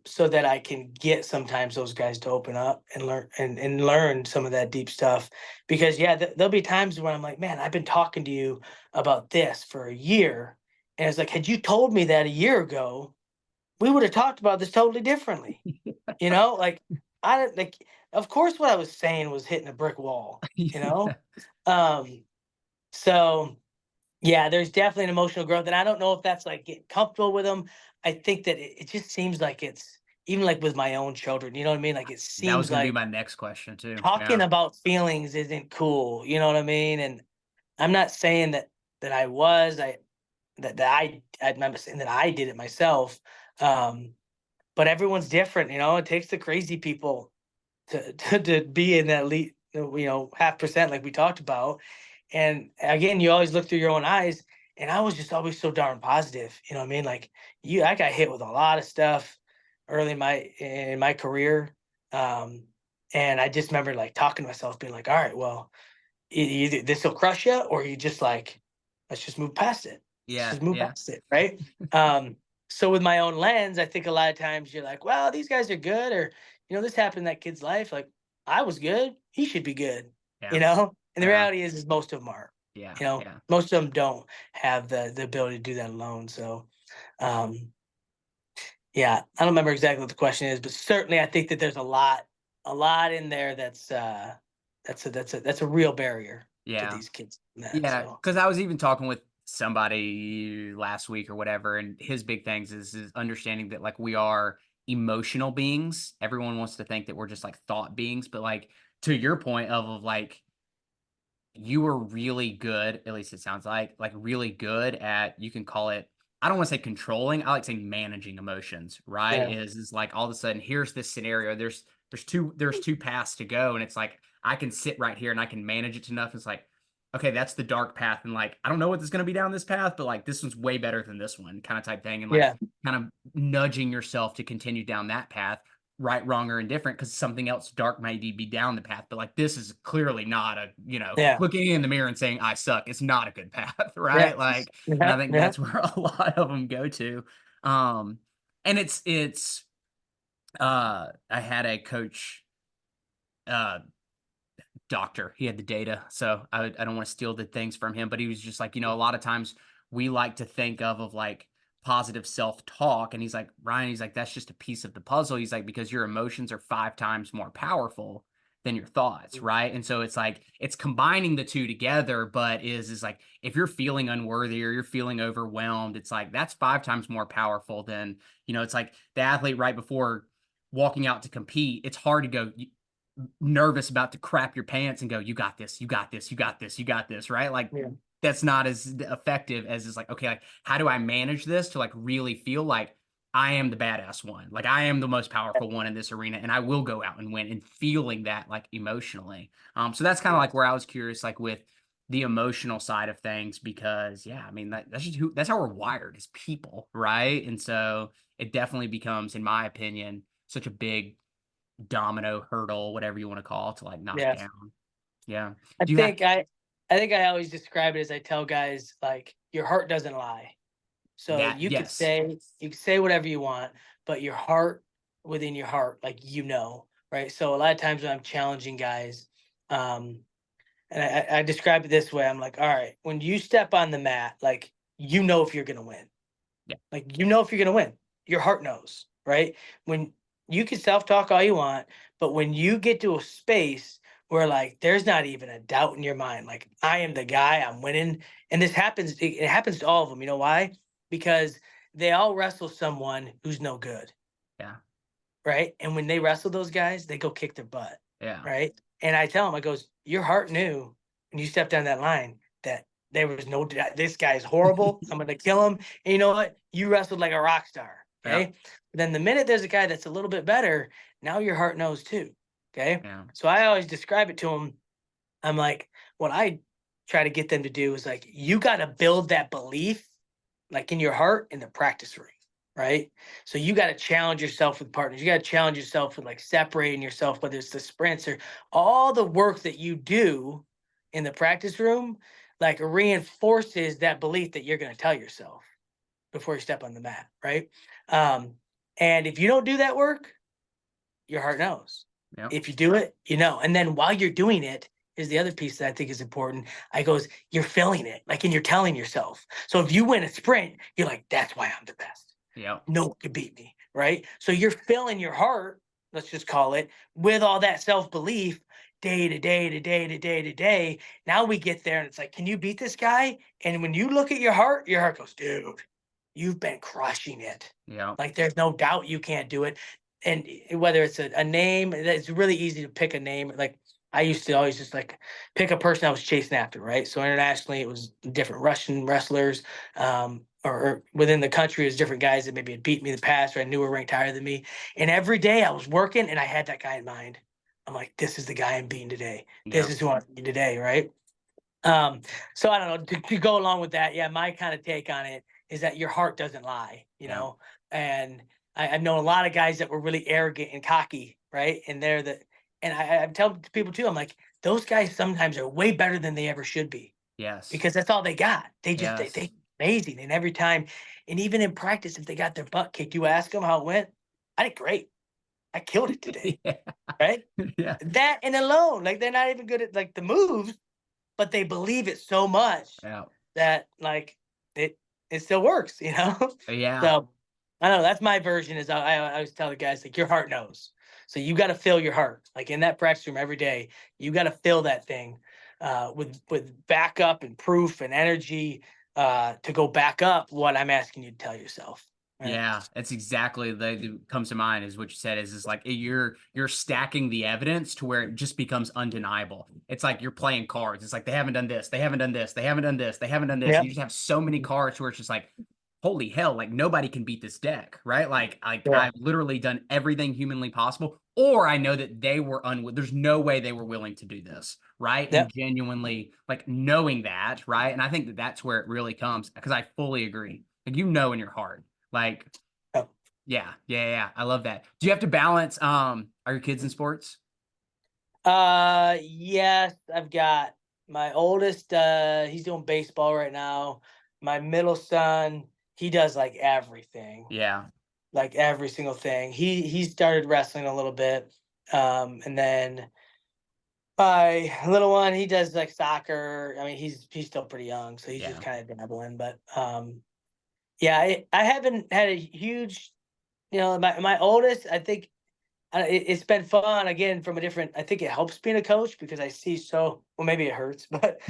so that I can get sometimes those guys to open up and learn some of that deep stuff. Because yeah, there'll be times when I'm like, man, I've been talking to you about this for a year, and it's like, had you told me that a year ago, we would have talked about this totally differently. Like I don't like. Of course, what I was saying was hitting a brick wall. You know, um, so yeah, there's definitely an emotional growth, and I don't know if that's like getting comfortable with them. I think that it just seems like it's even like with my own children. You know what I mean? Like it That was seems going to be like my next question too. talking Yeah. about feelings isn't cool. You know what I mean? And I'm not saying that I was I that I'm not saying that I did it myself. Um, but everyone's different. It takes the crazy people to be in that lead, half percent like we talked about. And again, you always look through your own eyes. And I was just always so darn positive. You know what I mean? Like I got hit with a lot of stuff early in my career. Um, and I just remember like talking to myself, being like, all right, well, either this will crush you, or you just like, let's just move past it. Let's Yeah. just move Yeah. past it. Right. So with my own lens, I think a lot of times you're like, well, these guys are good, or, this happened in that kid's life. Like, I was good. He should be good, Yeah. And the Yeah. reality is most of them are, Yeah. Yeah. most of them don't have the ability to do that alone. So, um, yeah, I don't remember exactly what the question is, but certainly I think that there's a lot in there that's a real barrier to Yeah. these kids. In that, Yeah, so because I was even talking with somebody last week or whatever, and his big things is understanding that like we are emotional beings. Everyone wants to think that we're just like thought beings, but like to your point of like you were really good, at least it sounds like really good at you can call it, I don't want to say controlling, I like saying managing emotions, right? yeah, Is like all of a sudden here's this scenario, there's two paths to go, and it's like I can sit right here and I can manage it enough. It's like okay, that's the dark path, and like I don't know what is going to be down this path, but like this one's way better than this one, kind of type thing, and like Yeah. kind of nudging yourself to continue down that path, right, wrong, or indifferent, because something else dark might be down the path, but like this is clearly not a, Yeah. looking in the mirror and saying I suck. It's not a good path, Yeah. right? Like, and Yeah. I think Yeah. that's where a lot of them go to. And it's I had a coach, uh doctor. He had the data, so I don't want to steal the things from him, but he was just like, a lot of times we like to think of like positive self-talk, and he's like, Ryan, he's like, that's just a piece of the puzzle. He's like, because your emotions are 5 times more powerful than your thoughts, right? And so it's like it's combining the two together, but is like if you're feeling unworthy or you're feeling overwhelmed, it's like that's 5 times more powerful than, it's like the athlete right before walking out to compete. It's hard to go nervous about to crap your pants and go, you got this, you got this, you got this, you got this, right? Like Yeah. that's not as effective as is like, okay, like how do I manage this to like really feel like I am the badass one? Like I am the most powerful one in this arena and I will go out and win, and feeling that like emotionally. So that's kind of like where I was curious, like with the emotional side of things, because yeah, I mean that's just that's how we're wired as people, right? And so it definitely becomes, in my opinion, such a big domino hurdle, whatever you want to call it, to like knock Yeah. down. Yeah. I Do you have think I I think I always describe it as I tell guys like your heart doesn't lie. So that? Yes. you could say whatever you want, but your heart within your heart, like right? So a lot of times when I'm challenging guys, um, and I describe it this way, I'm like, all right, when you step on the mat, like if you're gonna win. Yeah. Like if you're gonna win. Your heart knows, right? When you can self-talk all you want, but when you get to a space where like there's not even a doubt in your mind, like I am the guy, I'm winning. And this happens, it happens to all of them. You know why? Because they all wrestle someone who's no good, Yeah. right? And when they wrestle those guys, they go kick their butt, Yeah. right? And I tell them, I goes, your heart knew when you stepped down that line that there was no this guy's horrible. I'm gonna kill him. And you know what? You wrestled like a rock star. Yeah. Okay. Then the minute there's a guy that's a little bit better, now your heart knows too. Okay. Yeah. So I always describe it to them. I'm like, what I try to get them to do is like, you got to build that belief like in your heart in the practice ring, right? So you got to challenge yourself with partners. You got to challenge yourself with like separating yourself, whether it's the sprints or all the work that you do in the practice room, like reinforces that belief that you're going to tell yourself before you step on the mat, right? Um, and if you don't do that work, your heart knows. Yeah. If you do it, you know. And then while you're doing it, is the other piece that I think is important. I goes, you're feeling it, like, and you're telling yourself. So if you win a sprint, you're like, that's why I'm the best. Yeah. No one could beat me, right? So you're filling your heart, let's just call it, with all that self belief, day to day to day to day to day. Now we get there, and it's like, can you beat this guy? And when you look at your heart goes, dude, you've been crushing it. Yeah. Like there's no doubt you can't do it. And whether it's a name, it's really easy to pick a name. Like I used to always just like pick a person I was chasing after, right? So internationally, it was different Russian wrestlers, or within the country, it was different guys that maybe had beat me in the past or I knew were ranked higher than me. And every day I was working and I had that guy in mind. I'm like, this is the guy I'm beating today. This Yeah. is who I'm beating today, right? So I don't know, to go along with that, yeah, my kind of take on it is that your heart doesn't lie, Yeah. and I've known a lot of guys that were really arrogant and cocky, right? And I tell people too, I'm like, those guys sometimes are way better than they ever should be Yes. because that's all they got. Yes. They amazing. And every time, and even in practice, if they got their butt kicked, you ask them how it went. I did great. I killed it today, Yeah. right? Yeah. That and alone, like they're not even good at like the moves, but they believe it so much Yeah. that like it still works, you know? Yeah. So I don't know. That's my version is I always tell the guys like your heart knows. So you got to fill your heart. Like in that practice room every day, you got to fill that thing with backup and proof and energy to go back up what I'm asking you to tell yourself. Right. Yeah, it's exactly that comes to mind is what you said is like you're stacking the evidence to where it just becomes undeniable. It's like you're playing cards. It's like they haven't done this, they haven't done this, they haven't done this, they haven't done this. Yeah. And you just have so many cards where it's just like holy hell, like nobody can beat this deck, right? Like Yeah. I've literally done everything humanly possible, or I know that they were there's no way they were willing to do this, right? And Yep. genuinely like knowing that, right? And I think that that's where it really comes because I fully agree. Like in your heart, like Yep. yeah. I love that. Do you have to balance? Are your kids in sports? Yes, I've got my oldest, he's doing baseball right now. My middle son, he does like everything, Yeah, like every single thing. He started wrestling a little bit. And then my little one, he does like soccer. I mean, he's still pretty young, so he's just yeah, kind of dabbling. But yeah, I haven't had a huge, my oldest, I think it's been fun again from a different. I think it helps being a coach because I see well, maybe it hurts, but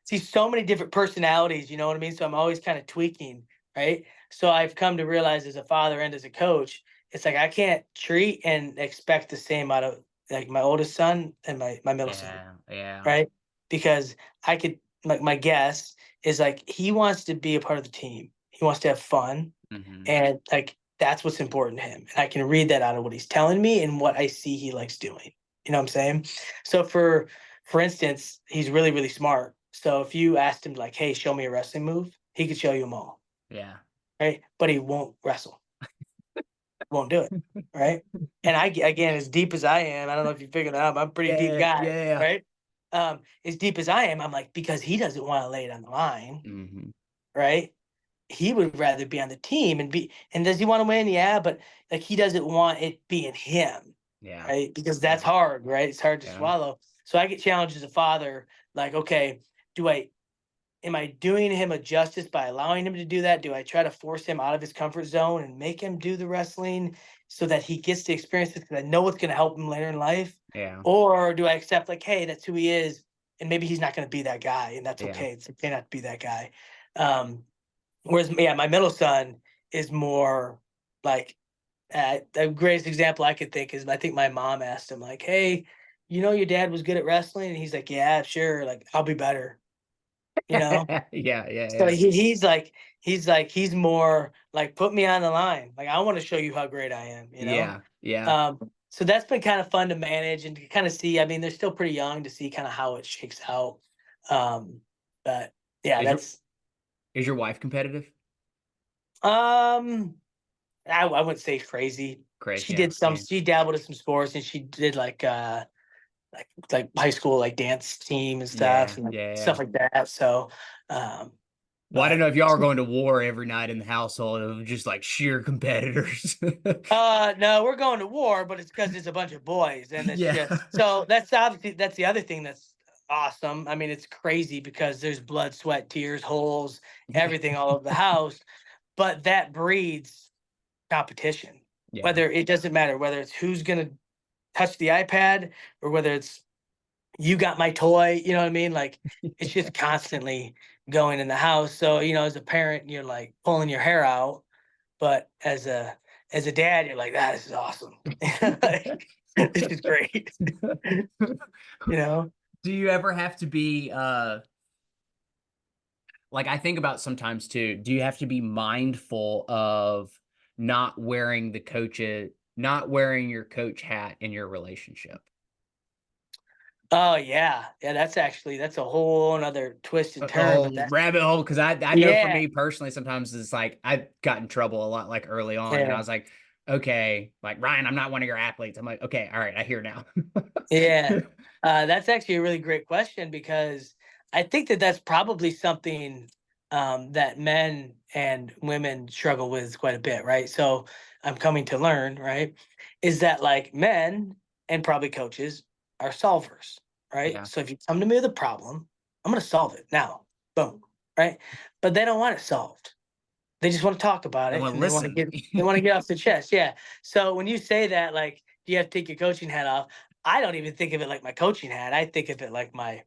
see so many different personalities. You know what I mean? So I'm always kind of tweaking, right? So I've come to realize as a father and as a coach, it's like I can't treat and expect the same out of like my oldest son and my middle son, yeah. right? Because I could my guess is like he wants to be a part of the team. He wants to have fun, Hmm. and like that's what's important to him. And I can read that out of what he's telling me and what I see he likes doing. You know what I'm saying? So for instance, he's really, really smart. So if you asked him like, hey, show me a wrestling move, he could show you them all. Yeah. Right. But he won't wrestle. Won't do it. Right. And again, as deep as I am, I don't know if you figured it out, I'm a pretty deep Yeah, guy, yeah. right? As deep as I am, I'm like, because he doesn't want to lay it on the line, Hmm. right? He would rather be on the team and does he want to win? Yeah, but like he doesn't want it being him, Yeah. right? Because that's Yeah. hard, right? It's hard to Yeah. swallow. So I get challenged as a father, like, okay, do I am I doing him a justice by allowing him to do that? Do I try to force him out of his comfort zone and make him do the wrestling so that he gets to experience it because I know it's going to help him later in life? Yeah. Or do I accept like, hey, that's who he is, and maybe he's not going to be that guy, and that's Yeah. okay. It's okay not to be that guy. Whereas, yeah, my middle son is more like the greatest example I could think is I think my mom asked him like, "Hey, your dad was good at wrestling," and he's like, "Yeah, sure. Like, I'll be better." You know. Yeah. So Yeah. he's more like put me on the line. Like I want to show you how great I am. Yeah. Yeah. So that's been kind of fun to manage and to kind of see. I mean, they're still pretty young to see kind of how it shakes out. Um, but yeah, Is your that's is your wife competitive? um I wouldn't say crazy. Crazy. Yeah. Yeah. She dabbled in some sports and she did like high school like dance team and stuff Yeah. and like, Yeah. Yeah. stuff like that. So um Well, I don't but know if y'all are going to war every night in the household of just like sheer competitors. no, we're going to war, but it's because it's a bunch of boys and it's Yeah. just so that's obviously that's the other thing that's awesome. I mean, it's crazy because there's blood, sweat, tears, holes, everything all over the house, but that breeds competition. Yeah. Whether it doesn't matter whether it's who's gonna touch the iPad or whether it's you got my toy, you know what I mean? Like it's just constantly going in the house. So, as a parent, you're like pulling your hair out, but as a dad, you're like, this is awesome. Like, this is great. you know? Do you ever have to be like I think about sometimes too, do you have to be mindful of not wearing your coach hat in your relationship? Oh yeah. Yeah, that's a whole another twist and The turn, but whole that's rabbit hole, because I know for yeah, me personally, sometimes it's like I got in trouble a lot like early on, and I yeah, was like, okay, like Ryan, I'm not one of your athletes. I'm like, okay, all right, I hear now. yeah. That's actually a really great question because I think that that's probably something that men and women struggle with quite a bit, right? So I'm coming to learn, right, is that like men and probably coaches are solvers, right? Yeah, So if you come to me with a problem, I'm going to solve it now. Boom, right? But they don't want it solved. They just want to talk about they it want to and listen. they want to get off the chest. Yeah. So when you say that, like, do you have to take your coaching hat off? I don't even think of it like my coaching hat. I think of it like my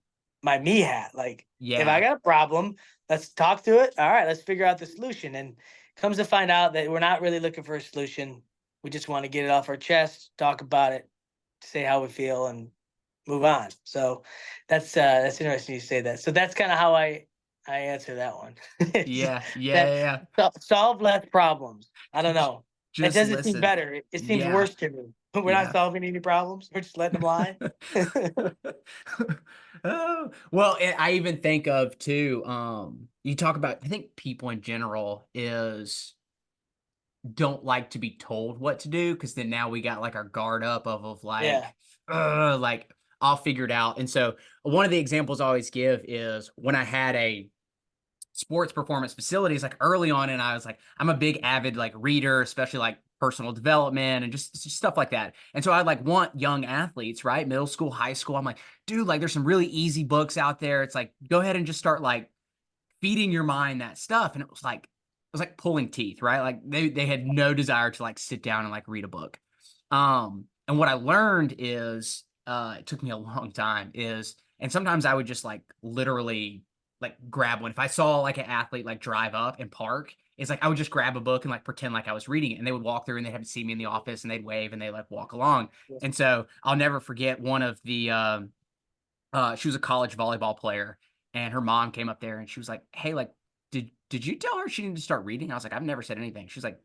me hat. Like, if I Yeah, got a problem, let's talk to it. All right, let's figure out the solution. And comes to find out that we're not really looking for a solution. We just want to get it off our chest, talk about it, say how we feel, and move on. So that's interesting you say that. So that's kind of how I answer that one. Yeah, yeah, That yeah. solve less problems. I don't J- know. It Just doesn't seem listen. better. It seems Yeah, worse to me. We're not yeah. solving any problems. We're just letting them lie. Oh, well, I even think of too, you talk about, I think people in general don't like to be told what to do because then now we got like our guard up of Yeah. like I'll figure it out. And so one of the examples I always give is when I had a sports performance facilities like early on, and I was like, I'm a big avid like reader, especially like personal development and just stuff like that. And so I like want young athletes, right? Middle school, high school. I'm like, dude, like there's some really easy books out there. It's like go ahead and just start like feeding your mind that stuff. And it was like pulling teeth, right? Like they had no desire to like sit down and like read a book. And what I learned is it took me a long time is and sometimes I would just like literally like grab one. If I saw like an athlete like drive up and park, it's like I would just grab a book and like pretend like I was reading it. And they would walk through and they'd have to see me in the office and they'd wave and they like walk along. And so I'll never forget one of the she was a college volleyball player, and her mom came up there and she was like, "Hey, like, did you tell her she needed to start reading?" I was like, "I've never said anything." She's like,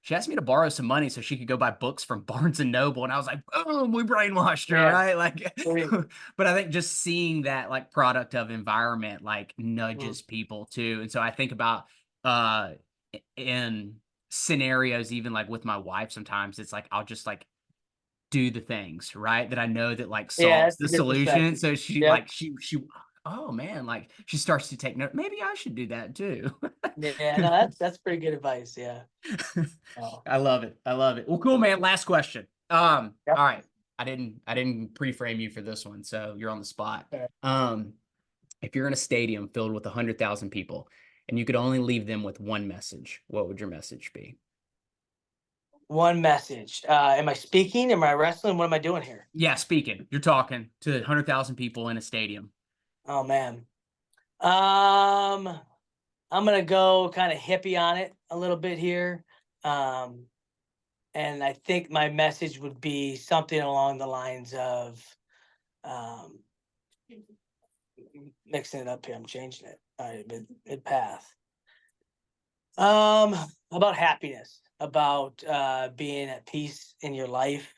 "She asked me to borrow some money so she could go buy books from Barnes and Noble," and I was like, "Boom, we brainwashed her, Yeah. right?" Like, Great. but I think just seeing that like product of environment like Mm. nudges people too, and so I think about uh in scenarios even like with my wife sometimes it's like I'll just like do the things, right? That I know that like Yeah, solves that's the a good solution. perspective. So she Yep. like she oh man, like she starts to take note. Maybe I should do that too. Yeah, no, that's pretty good advice. Yeah. Oh. I love it. I love it. Well, cool, man. Last question. Yep. All right. I didn't pre-frame you for this one, so you're on the spot. All right. Um, if you're in a stadium filled with 100,000 people and you could only leave them with one message, what would your message be? One message. Am I speaking? Am I wrestling? What am I doing here? Yeah, speaking. You're talking to 100,000 people in a stadium. Oh man. Um, I'm gonna go kind of hippie on it a little bit here. Um, and I think my message would be something along the lines of um, mixing it up here. I'm changing it. All right, mid path. About happiness, about being at peace in your life,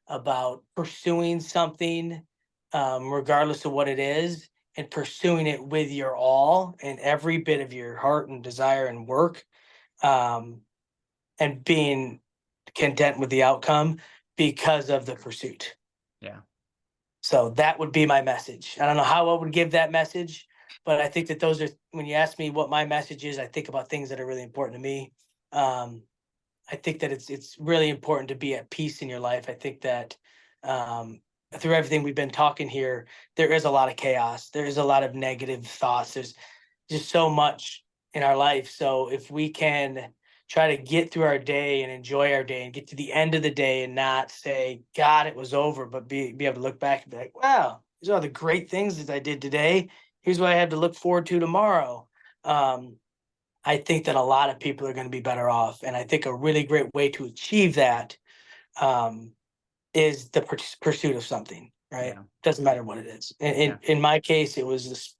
about pursuing something, regardless of what it is, and pursuing it with your all and every bit of your heart and desire and work, um, and being content with the outcome because of the pursuit. Yeah. So that would be my message. I don't know how I would give that message, but I think that those are when you ask me what my message is, I think about things that are really important to me. Um, I think that it's really important to be at peace in your life. I think that through everything we've been talking here, there is a lot of chaos. There is a lot of negative thoughts. There's just so much in our life. So if we can try to get through our day and enjoy our day and get to the end of the day and not say, God, it was over, but be able to look back and be like, wow, these are all the great things that I did today. Here's what I have to look forward to tomorrow. Um, I think that a lot of people are going to be better off. And I think a really great way to achieve that um, is the pursuit of something, right? Yeah. Doesn't matter what it is. Yeah. In my case, it was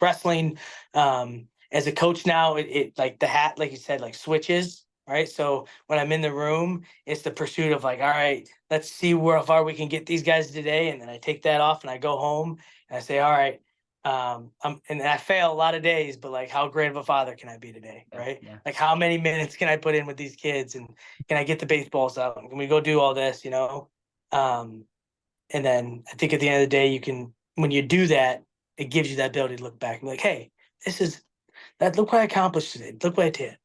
wrestling. As a coach now, it like the hat, like you said, like switches, right? So when I'm in the room, it's the pursuit of like, all right, let's see where far we can get these guys today, and then I take that off and I go home and I say, all right, and I fail a lot of days, but like, how great of a father can I be today, Yeah. right? Yeah. Like, how many minutes can I put in with these kids, and can I get the baseballs out? Can we go do all this, you know? Um, and then I think at the end of the day, you can, when you do that, it gives you that ability to look back and be like, hey, this is that. Look what I accomplished today. Look what I did.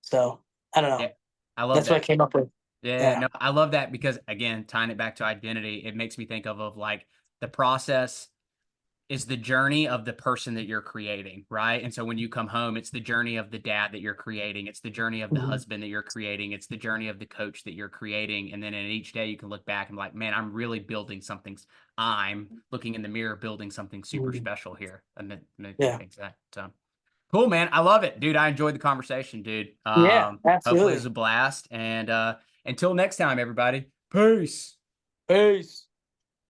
So I don't Yeah. know. I love That's what I that. came up with. Yeah, Yeah. no, I love that because again, tying it back to identity, it makes me think of like the process is the journey of the person that you're creating, right? And so when you come home, it's the journey of the dad that you're creating, it's the journey of the Mhm. husband that you're creating, it's the journey of the coach that you're creating. And then in each day you can look back and be like, man, I'm really building something. I'm looking in the mirror, building something super Mhm. special here. And then Yeah. makes that cool, man. I love it, dude. I enjoyed the conversation, dude. Yeah. Hopefully it was Absolutely. a blast. And until next time, everybody. Peace. Peace.